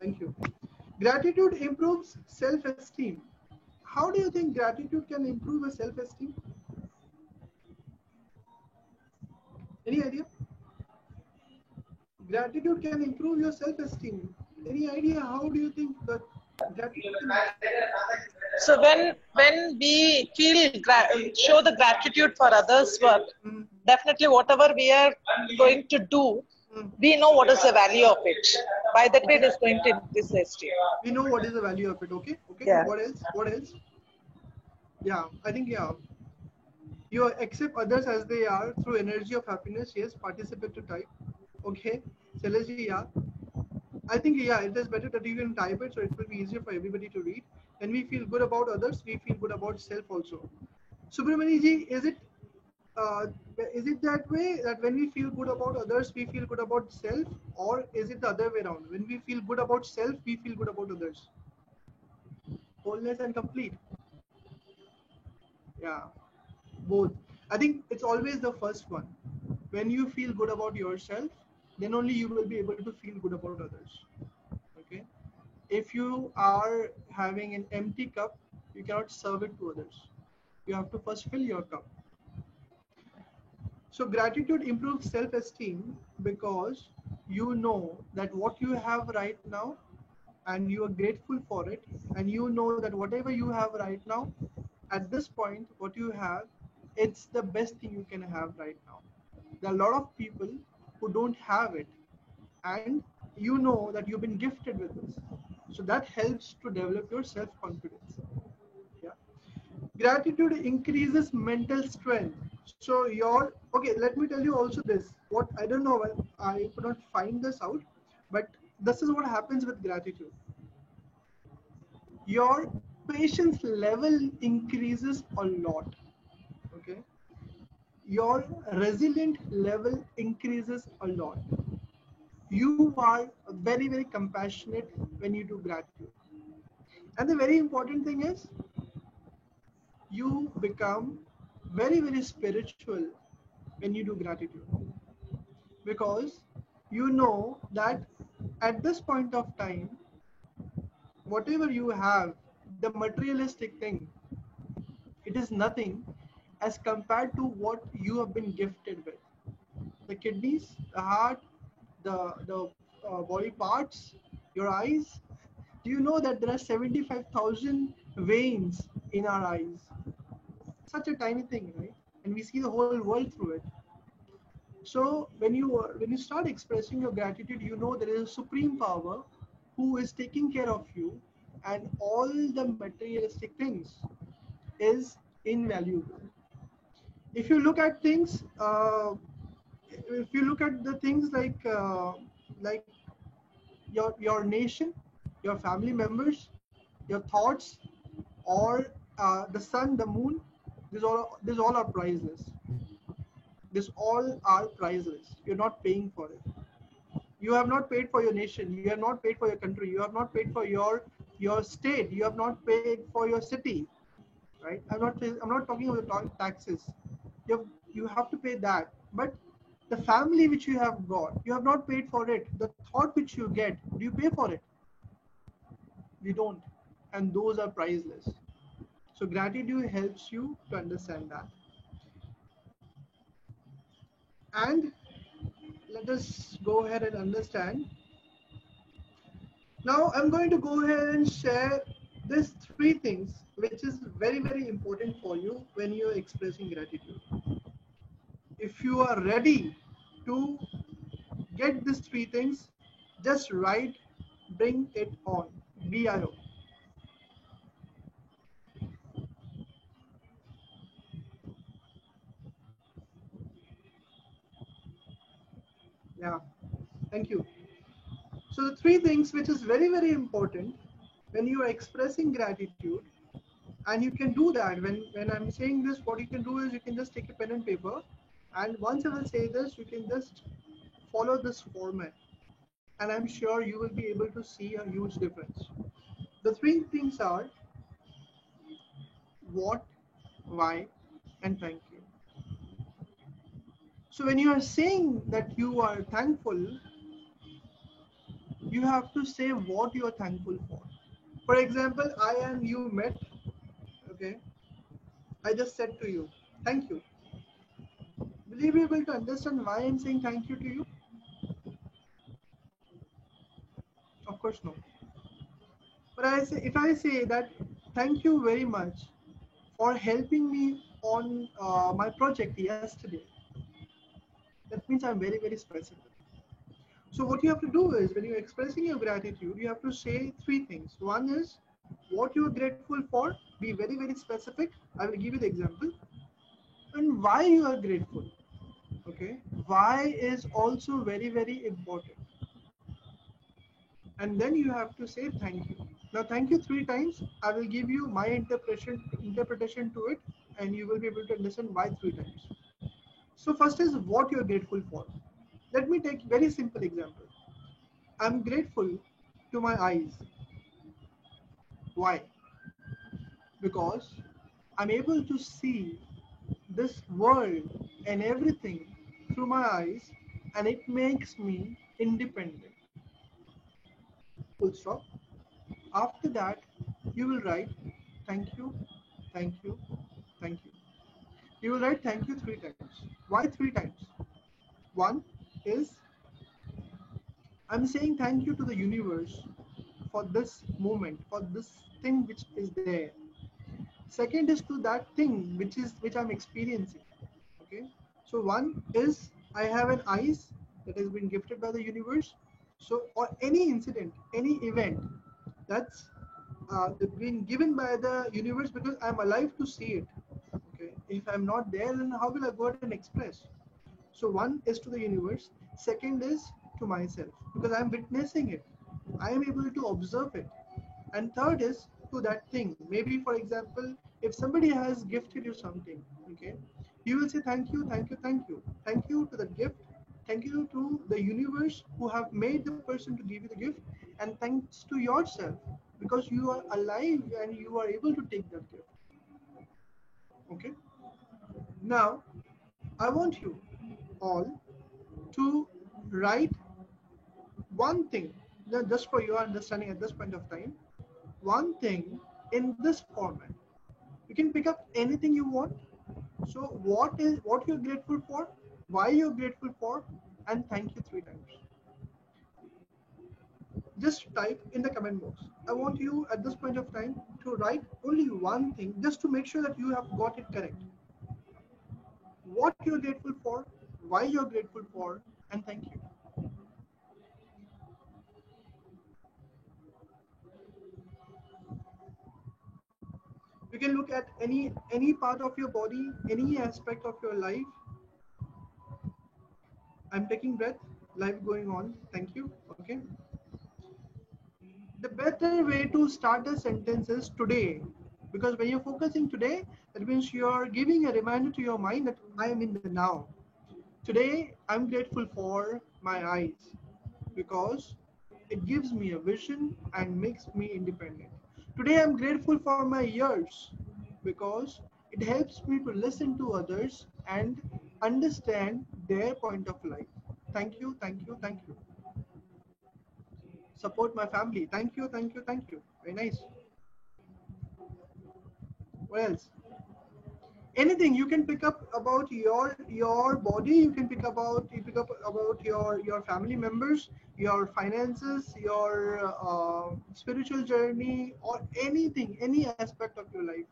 Thank you. Gratitude improves self-esteem. How do you think gratitude can improve a self-esteem? Any idea? Gratitude can improve your self-esteem. Any idea how do you think that gratitude can So when we show the gratitude for others' work, definitely whatever we are going to do, we know what is the value of it. By that way, it is going to increase the esteem. we know what is the value of it, okay? Okay. Yeah. What else? What else? Yeah, I think you accept others as they are through energy of happiness. Yes, participate to type. Okay. Shailaji, yeah. I think it is better that you can type it so it will be easier for everybody to read. When we feel good about others, we feel good about self also. Subramani ji, is it that way that when we feel good about others, we feel good about self, or is it the other way around? When we feel good about self, we feel good about others? Wholeness and complete. Yeah, both. I think it's always the first one. When you feel good about yourself, then only you will be able to feel good about others. Okay. If you are having an empty cup, you cannot serve it to others. You have to first fill your cup. So gratitude improves self-esteem because you know that what you have right now and you are grateful for it, and you know that whatever you have right now, at this point, what you have, it's the best thing you can have right now. There are a lot of people who don't have it, and you know that you've been gifted with this. So that helps to develop your self-confidence. Yeah. Gratitude increases mental strength. So okay, let me tell you also this. What I don't know, I could not find this out, but this is what happens with gratitude. Your patience level increases a lot. Okay. Your resilient level increases a lot. You are very, very compassionate when you do gratitude. And the very important thing is you become very, very spiritual when you do gratitude, because you know that at this point of time, whatever you have, the materialistic thing, it is nothing as compared to what you have been gifted with. The kidneys, the heart, the body parts, your eyes. Do you know that there are 75,000 veins in our eyes? Such a tiny thing, right? And we see the whole world through it. So when you start expressing your gratitude, you know there is a supreme power who is taking care of you, and all the materialistic things is invaluable. If you look at things, if you look at the things like your nation, your family members, your thoughts, or the sun, the moon, these all are priceless. These all are priceless. You're not paying for it. You have not paid for your nation. You have not paid for your country. You have not paid for your state. You have not paid for your city. Right? I'm not talking about taxes. You have to pay that. But the family which you have got, you have not paid for it. The thought which you get, do you pay for it? We don't. And those are priceless. So gratitude helps you to understand that. And let us go ahead and understand. Now I'm going to go ahead and share these three things which is very, very important for you when you're expressing gratitude. If you are ready to get these three things, just write, bring it on, BIO. Yeah, thank you. So the three things which is very, very important when you are expressing gratitude, and you can do that when I'm saying this, what you can do is you can just take a pen and paper, and once I will say this, you can just follow this format, and I'm sure you will be able to see a huge difference. The three things are what, why, and thank you. So when you are saying that you are thankful, you have to say what you are thankful for. For example, I and you met, okay? I just said to you, thank you. Will you be able to understand why I'm saying thank you to you? Of course, no. But if I say that thank you very much for helping me on my project yesterday, that means I'm very, very specific. So what you have to do is when you're expressing your gratitude, you have to say three things. One is what you are grateful for. Be very, very specific. I will give you the example. And why you are grateful. Okay. Why is also very, very important. And then you have to say thank you. Now thank you three times. I will give you my interpretation to it, and you will be able to understand why three times. So first is what you are grateful for. Let me take very simple example. I'm grateful to my eyes. Why? Because I'm able to see this world and everything through my eyes, and it makes me independent. Full stop. After that, you will write thank you, thank you, thank you. You will write thank you three times. Why three times? One is I'm saying thank you to the universe for this moment, for this thing which is there. Second is to that thing which I'm experiencing. Okay. So one is I have an eyes that has been gifted by the universe. So or any incident, any event that's been given by the universe because I'm alive to see it. Okay. If I'm not there, then how will I go ahead and express? So one is to the universe. Second is to myself because I'm witnessing it. I am able to observe it. And third is to that thing. Maybe for example, if somebody has gifted you something, okay, you will say thank you, thank you, thank you. Thank you to the gift. Thank you to the universe who have made the person to give you the gift. And thanks to yourself because you are alive and you are able to take that gift. Okay. Now, I want you all to write one thing, just for your understanding at this point of time, one thing in this format. You can pick up anything you want. So what you're grateful for, why you're grateful for, and thank you three times. Just type in the comment box. I want you at this point of time to write only one thing just to make sure that you have got it correct. What you're grateful for, why you're grateful for, and thank you. You can look at any part of your body, any aspect of your life. I'm taking breath, life going on. Thank you. Okay. The better way to start a sentence is today, because when you're focusing today, that means you're giving a reminder to your mind that I am in the now. Today, I'm grateful for my eyes because it gives me a vision and makes me independent. Today, I'm grateful for my ears because it helps me to listen to others and understand their point of life. Thank you, thank you, thank you. Support my family. Thank you, thank you, thank you. Very nice. What else? Anything you can pick up about your body. You can pick up about your family members, your finances, your spiritual journey, or anything, any aspect of your life.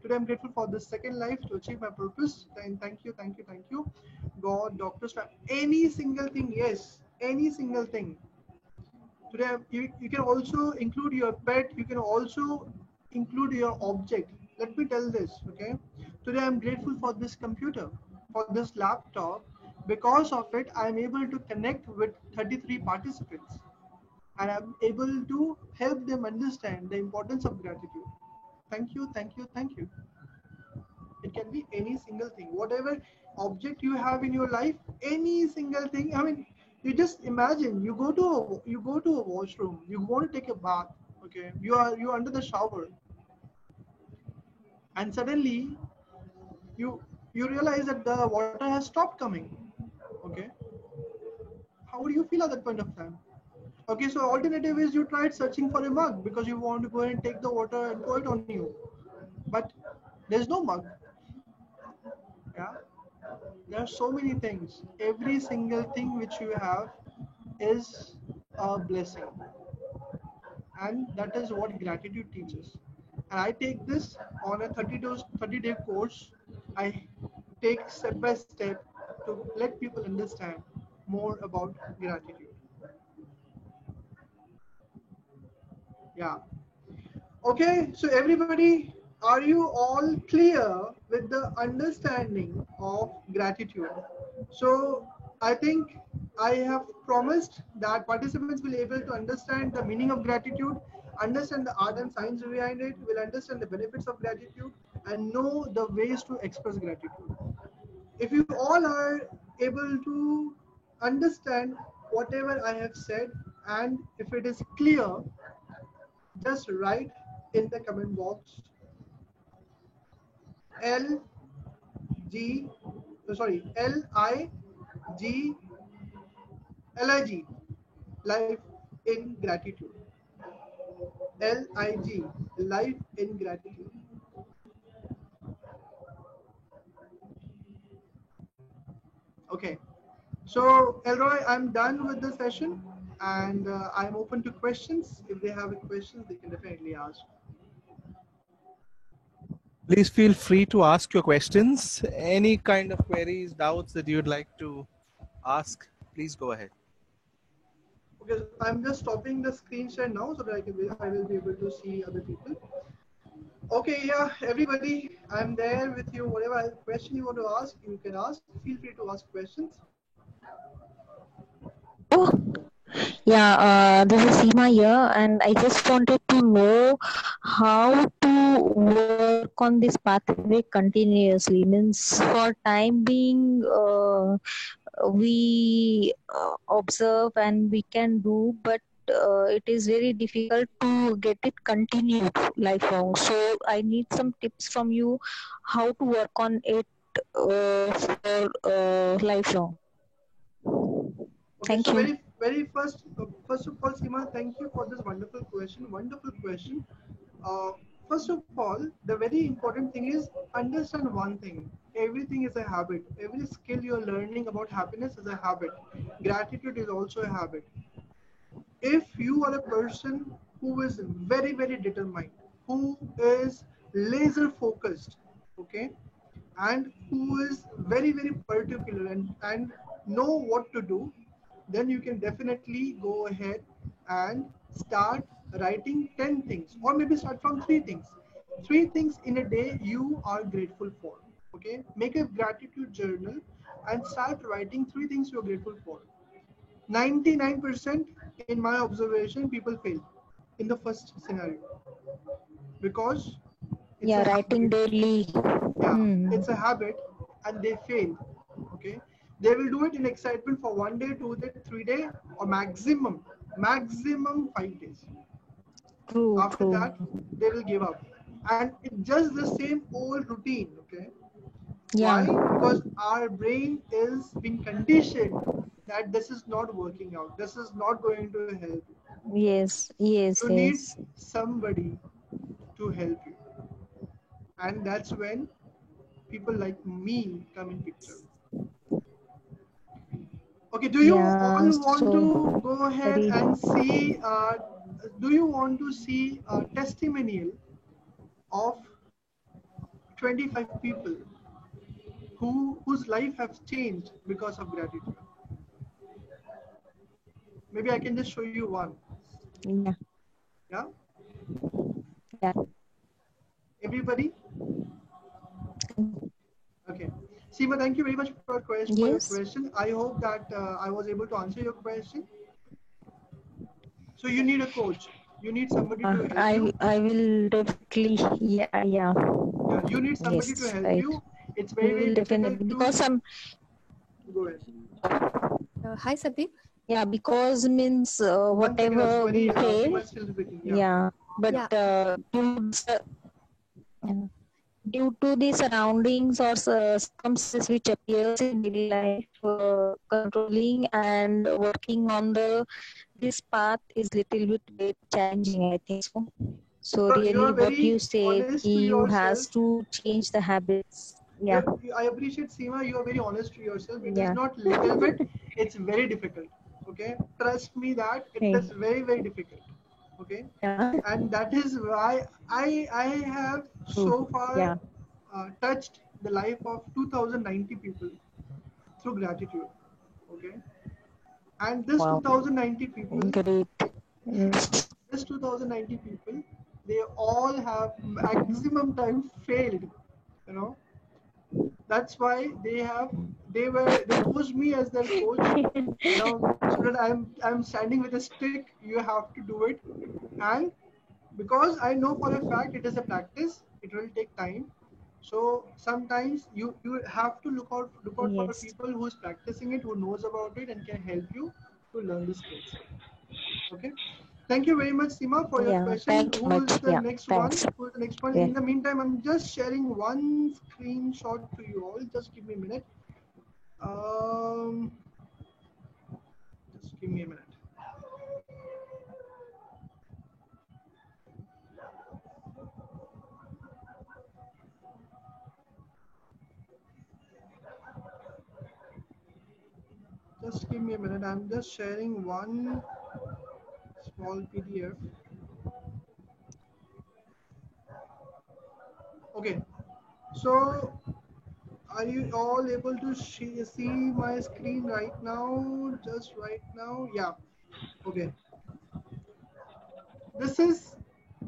Today I'm grateful for this second life to achieve my purpose. And thank you, thank you, thank you. God, doctors, any single thing. Yes, any single thing. Today you can also include your pet. You can also include your object. Let me tell this, okay? Today I'm grateful for this computer, for this laptop. Because of it, I'm able to connect with 33 participants, and I'm able to help them understand the importance of gratitude. Thank you, thank you, thank you. It can be any single thing, whatever object you have in your life, any single thing. I mean, you just imagine you go to a washroom, you want to take a bath, okay? You're under the shower, and suddenly you realize that the water has stopped coming, okay? How would you feel at that point of time? Okay, so alternative is you tried searching for a mug because you want to go and take the water and pour it on you, but there's no mug. Yeah, there are so many things. Every single thing which you have is a blessing, and that is what gratitude teaches. And I take this on a 30-day course. I take step by step to let people understand more about gratitude. Yeah. Okay, so everybody, are you all clear with the understanding of gratitude? So I think I have promised that participants will be able to understand the meaning of gratitude, understand the art and science behind it, will understand the benefits of gratitude, and know the ways to express gratitude. If you all are able to understand whatever I have said, and if it is clear, just write in the comment box L G sorry L I G LIG, life in gratitude. LIG, life in gratitude. Okay, so Elroy, I'm done with the session, and I'm open to questions. If they have questions, they can definitely ask. Please feel free to ask your questions. Any kind of queries, doubts that you'd like to ask, please go ahead. Okay, I'm just stopping the screen share now so that I will be able to see other people. Okay, yeah, everybody, I'm there with you. Whatever question you want to ask, you can ask. Feel free to ask questions. Oh, yeah, this is Seema here, and I just wanted to know how to work on this pathway continuously. Means for time being, we observe and we can do, but it is very difficult to get it continued lifelong. So I need some tips from you how to work on it for lifelong. Okay, Thank so you. very first of all, Seema, thank you for this wonderful question. Wonderful question. First of all, the very important thing is understand one thing. Everything is a habit. Every skill you're learning about happiness is a habit. Gratitude is also a habit. If you are a person who is very determined, who is laser focused, okay, and who is very particular and know what to do, then you can definitely go ahead and start writing 10 things, or maybe start from 3 things. 3 things in a day you are grateful for. Okay, make a gratitude journal and start writing 3 things you're grateful for. 99% in my observation, people fail in the first scenario because it's Yeah, a writing habit. daily. Yeah, Hmm. it's a habit and they fail. Okay, they will do it in excitement for 1 day, 2 day, 3 day, or maximum 5 days. True, After true. that, they will give up, and it's just the same old routine. Okay, Yeah. why? Because our brain is being conditioned that this is not working out, this is not going to help you. Yes, yes, You need yes. somebody to help you, and that's when people like me come in picture. Okay, do you Yeah, all want to so go ahead very. and see do you want to see a testimonial of 25 people whose life has changed because of gratitude? Maybe I can just show you one. Yeah, Yeah, yeah. everybody. Okay, Seema, thank you very much for your Yes. question. I hope that I was able to answer your question. So you need a coach, you need somebody to help you. I will definitely. Yeah, yeah. Yeah, you need somebody to Yes, help right. you. It's We very will difficult definitely, because to some. go ahead. Hi, Sandeep. Yeah, because means One second, whatever we Aswari, fail. Seema is still speaking. Yeah. Yeah, but Yeah. yeah, due to the surroundings or circumstances which appears in daily life, controlling and working on this path is little bit very challenging, I think so. So You really are what very you said, honest to you yourself. has to change the habits. Yeah, I appreciate, Seema, you are very honest to yourself. It is yeah. not little bit, it's very difficult. Okay, trust me that it Hey, is very difficult. Okay, yeah, and that is why I have true. so far Yeah, touched the life of 2090 people through gratitude. Okay, and this wow, 2090 people, great. Yes. this 2090 people, they all have maximum time failed. You know, that's why they chose me as their coach. You know, so that I'm standing with a stick. You have to do it, and because I know for a fact it is a practice, it will take time. So sometimes you have to look out for Yes. people who is practicing it, who knows about it, and can help you to learn the skills. Okay. Thank you very much, Seema, for your Yeah, question. thank you Who is much. the Yeah, next one? thanks. Who is the next one? Yeah. In the meantime, I'm just sharing one screenshot to you all. Just give me a minute. Um, just give me a minute. Just give me a minute. I'm just sharing one small PDF. Okay. So, are you all able to see my screen right now? Just right now? Yeah. Okay. This is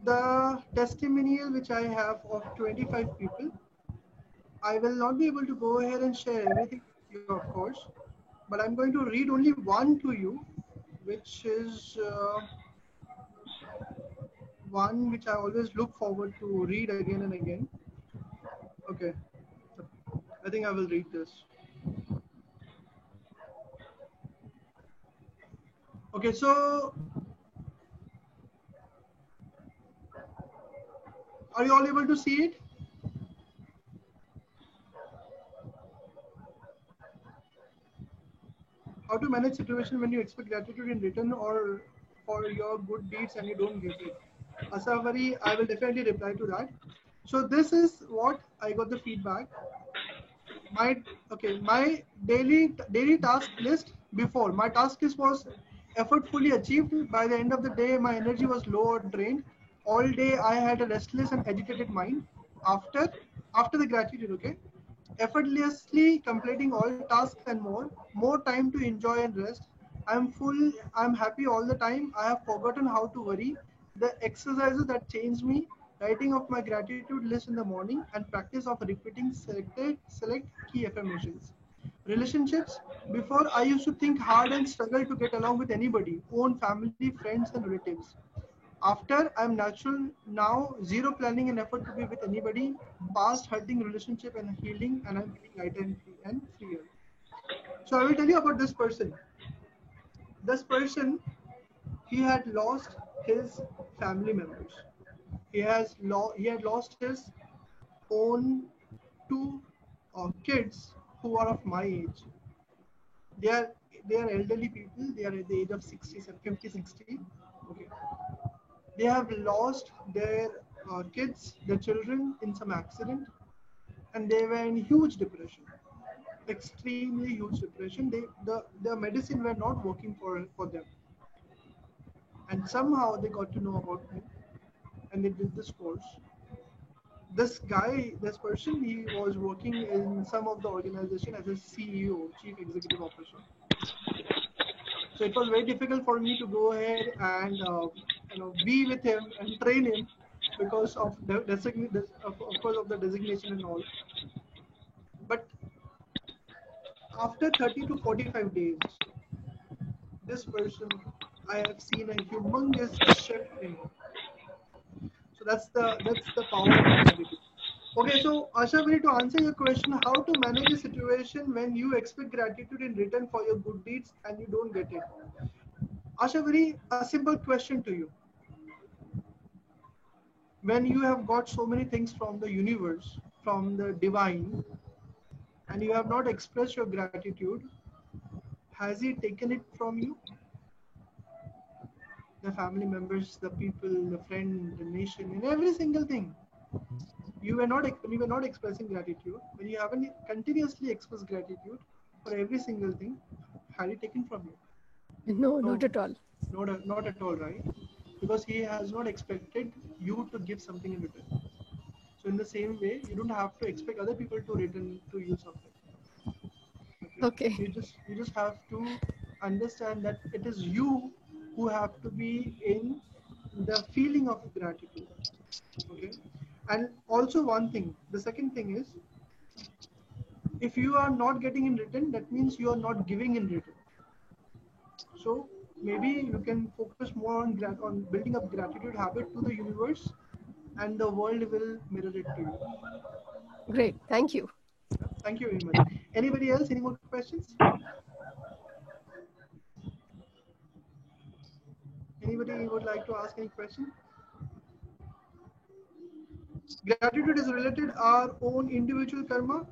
the testimonial which I have of 25 people. I will not be able to go ahead and share everything with you, of course, but I'm going to read only one to you, which is one which I always look forward to read again and again. Okay, I think I will read this. Okay, so are you all able to see it? How to manage situation when you expect gratitude in return or for your good deeds and you don't get it. Asavari, I will definitely reply to that. So this is what I got the feedback. My daily task list before my task list was effortfully achieved. By the end of the day, my energy was low or drained. All day I had a restless and agitated mind. After the gratitude, okay, effortlessly completing all tasks and more time to enjoy and rest. I'm happy all the time. I have forgotten how to worry. The exercises that changed me writing of my gratitude list in the morning, and practice of repeating select key affirmations. Relationships. Before, I used to think hard and struggle to get along with anybody, own family, friends, and relatives. After, I'm natural now, zero planning and effort to be with anybody, past hurting relationship and healing, and I'm feeling lighter and freer. So I will tell you about this person. This person, he had lost his family members. He had lost his own two kids who are of my age. They are they are elderly people. They are at the age of 60, 50, 60. Okay. They have lost their kids, their children in some accident, and they were in huge depression, extremely huge depression. The medicine were not working for them, and somehow they got to know about me, and they did this course. This person, he was working in some of the organization as a CEO, Chief Executive Officer. So it was very difficult for me to go ahead and be with him and train him because of of course of the designation and all. But after 30 to 45 days, this person, I have seen a humongous shift in him. So that's the power of gratitude. Okay, so Asha, to answer your question, how to manage a situation when you expect gratitude in return for your good deeds and you don't get it? Asha, a simple question to you. When you have got so many things from the universe, from the divine, and you have not expressed your gratitude, has he taken it from you? The family members, the people, the friend, the nation, and every single thing. You were not expressing gratitude. When you haven't continuously expressed gratitude for every single thing, had he taken from you? No, not at all. Not at all, right? Because he has not expected you to give something in return. So in the same way, you don't have to expect other people to return to you something. Okay. You just have to understand that it is you who have to be in the feeling of gratitude. Okay. And also one thing, the second thing is, if you are not getting in return, that means you are not giving in return. So maybe you can focus more on building up gratitude habit to the universe, and the world will mirror it to you. Great. Thank you. Thank you very much. Anybody else? Any more questions? Anybody would like to ask any question? Gratitude is related our own individual karma.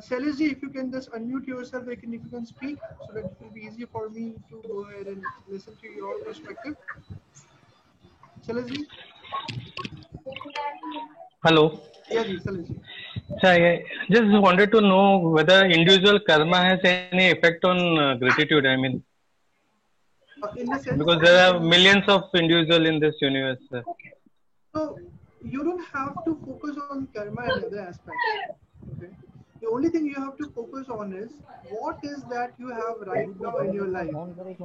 Shailesh, if you can just unmute yourself, if you can speak, so that it will be easier for me to go ahead and listen to your perspective. Shailesh? Hello. Yeah, Shailesh. So I just wanted to know whether individual karma has any effect on gratitude. I mean, in the sense, because there are millions of individuals in this universe. So you don't have to focus on karma and other aspects. Okay. The only thing you have to focus on is what is that you have right now in your life. Okay.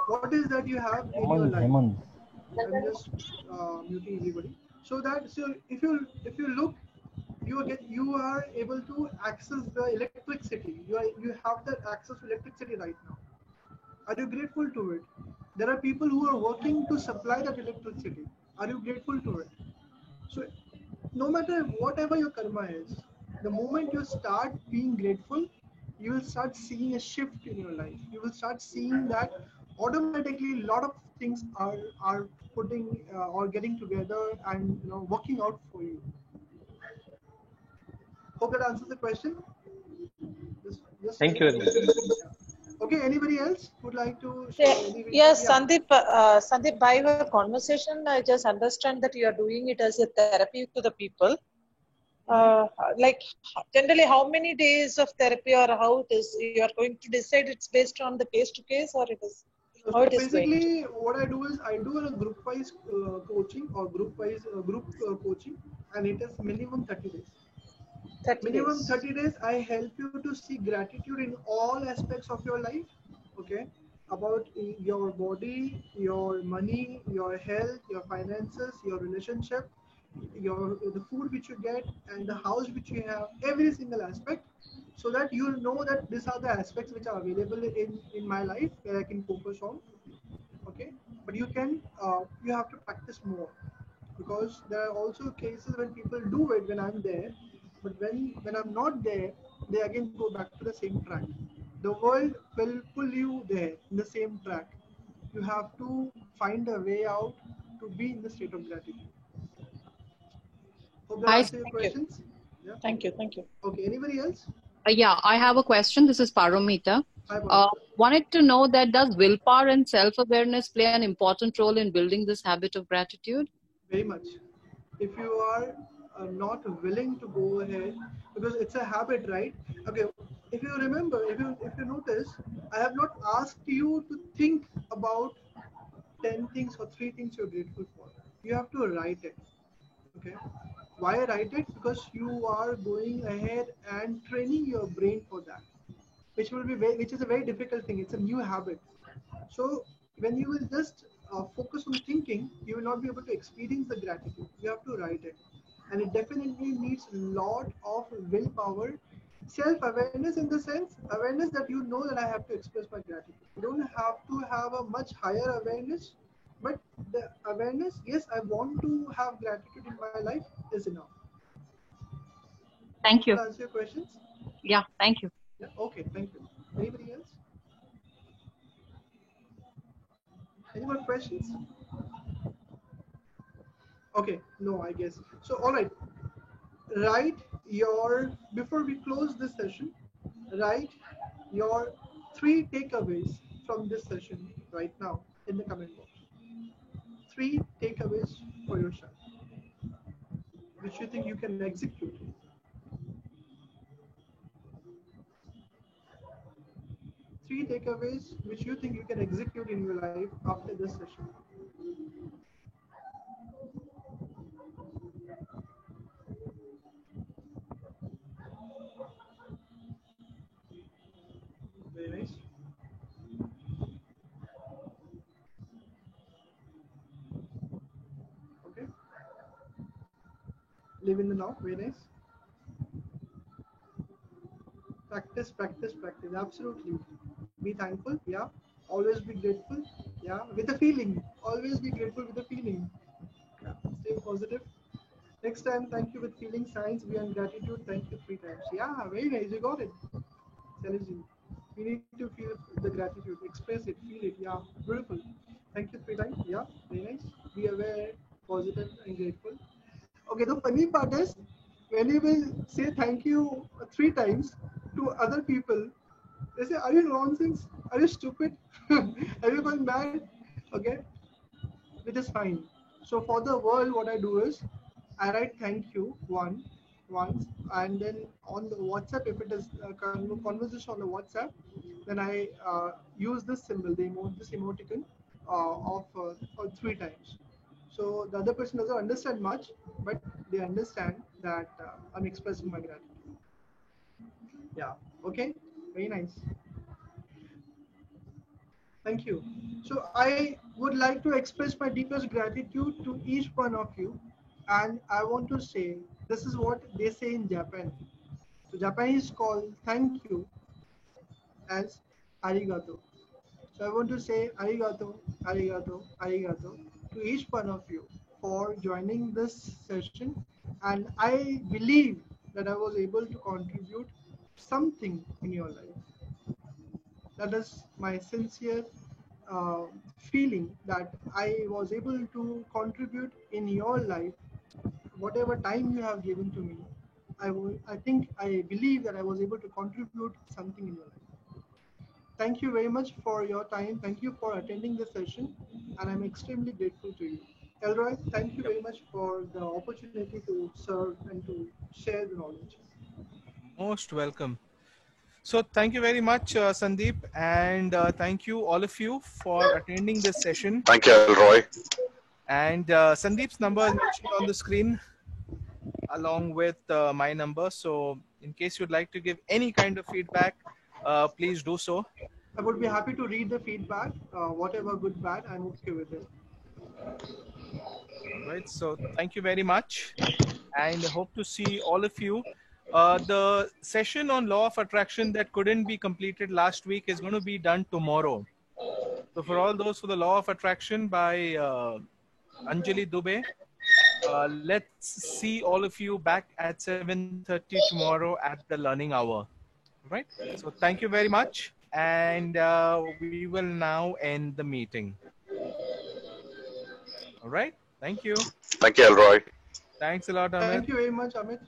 What is that you have in your life? I'm just muting everybody. So if you look, you are able to access the electricity. You have that access to electricity right now. Are you grateful to it? There are people who are working to supply that electricity. Are you grateful to it? So no matter whatever your karma is, the moment you start being grateful, you will start seeing a shift in your life. You will start seeing that automatically a lot of things are putting or getting together and working out for you. Hope that answers the question. Thank you very much. Okay, anybody else would like to share? Yes, yeah. Sandeep, by your conversation, I just understand that you are doing it as a therapy to the people. Like generally, how many days of therapy or how it is? You are going to decide it's based on the case to case, or it is how it is basically going? What I do is I do a group wise coaching or group coaching, and it is minimum 30 days. 30 days, I help you to see gratitude in all aspects of your life. Okay. about your body, your money, your health, your finances, your relationship, the food which you get, and the house which you have, every single aspect, so that you know that these are the aspects which are available in my life where I can focus on. Okay, but you have to practice more, because there are also cases when people do it when I'm there, but when I'm not there, they again go back to the same track. The world will pull you there in the same track. You have to find a way out to be in the state of gratitude. Hope that Hi. answers your Thank you. questions. Yeah. Thank you. Thank you. Okay, anybody else? Yeah, I have a question. This is Paromita. Hi, Bhavika. Wanted to know that does willpower and self-awareness play an important role in building this habit of gratitude? Very much. If you are not willing to go ahead, because it's a habit, right? Okay, if you remember, if you notice, I have not asked you to think about 10 things or 3 things you're grateful for. You have to write it. Okay, why write it? Because you are going ahead and training your brain for that, which is a very difficult thing. It's a new habit. So when you will just focus on thinking, you will not be able to experience the gratitude. You have to write it, and it definitely needs a lot of willpower, self-awareness, in the sense awareness that you know that I have to express my gratitude. You don't have to have a much higher awareness, but the awareness, yes, I want to have gratitude in my life, is enough. Thank you. Does that answer your questions? Yeah, thank you. Yeah. Okay. Thank you. Anybody else? Any more questions? Okay, no, I guess. So, all right. Before we close this session, write your 3 takeaways from this session right now in the comment box. 3 takeaways for yourself, which you think you can execute. 3 takeaways which you think you can execute in your life after this session. Very nice. Okay. Live in the now. Very nice. Practice, practice, practice. Absolutely. Be thankful. Yeah. Always be grateful. Yeah. With a feeling. Always be grateful with a feeling. Yeah. Stay positive. Next time, thank you with feeling, signs beyond gratitude. Thank you 3 times. Yeah. Very nice. You got it. Challenging. We need to feel the gratitude. Express it. Feel it. Yeah. Beautiful. Thank you 3 times. Yeah. Very nice. Be aware, positive, and grateful. Okay. The funny part is, when you will say thank you 3 times to other people, they say, are you nonsense? Are you stupid? Are you going mad? Okay, which is fine. So for the world, what I do is, I write thank you once, and then on the WhatsApp, if it is a conversation on the WhatsApp, then I use this symbol, this emoticon of 3 times. So the other person doesn't understand much, but they understand that I'm expressing my gratitude. Yeah. Okay. Very nice. Thank you. So I would like to express my deepest gratitude to each one of you. And I want to say, this is what they say in Japan. So Japanese call thank you as arigato. So I want to say arigato, arigato, arigato to each one of you for joining this session. And I believe that I was able to contribute something in your life. That is my sincere feeling, that I was able to contribute in your life, whatever time you have given to me. I believe that I was able to contribute something in your life. Thank you very much for your time. Thank you for attending the session, and I'm extremely grateful to you. Elroy, thank you very much for the opportunity to serve and to share the knowledge. Most welcome. So thank you very much, Sandeep, and thank you all of you for attending this session. Thank you, Elroy. And Sandeep's number is mentioned on the screen along with my number. So in case you'd like to give any kind of feedback, please do so. I would be happy to read the feedback. Whatever good, bad, I'm okay with it. Right. So thank you very much, and hope to see all of you. The session on law of attraction that couldn't be completed last week is going to be done tomorrow. So for all those for the law of attraction by Anjali Dubey, let's see all of you back at 7:30 tomorrow at the learning hour. Right. So thank you very much, and we will now end the meeting. All right. Thank you. Thank you, Elroy. Thanks a lot, Amit. Thank you very much, Amit.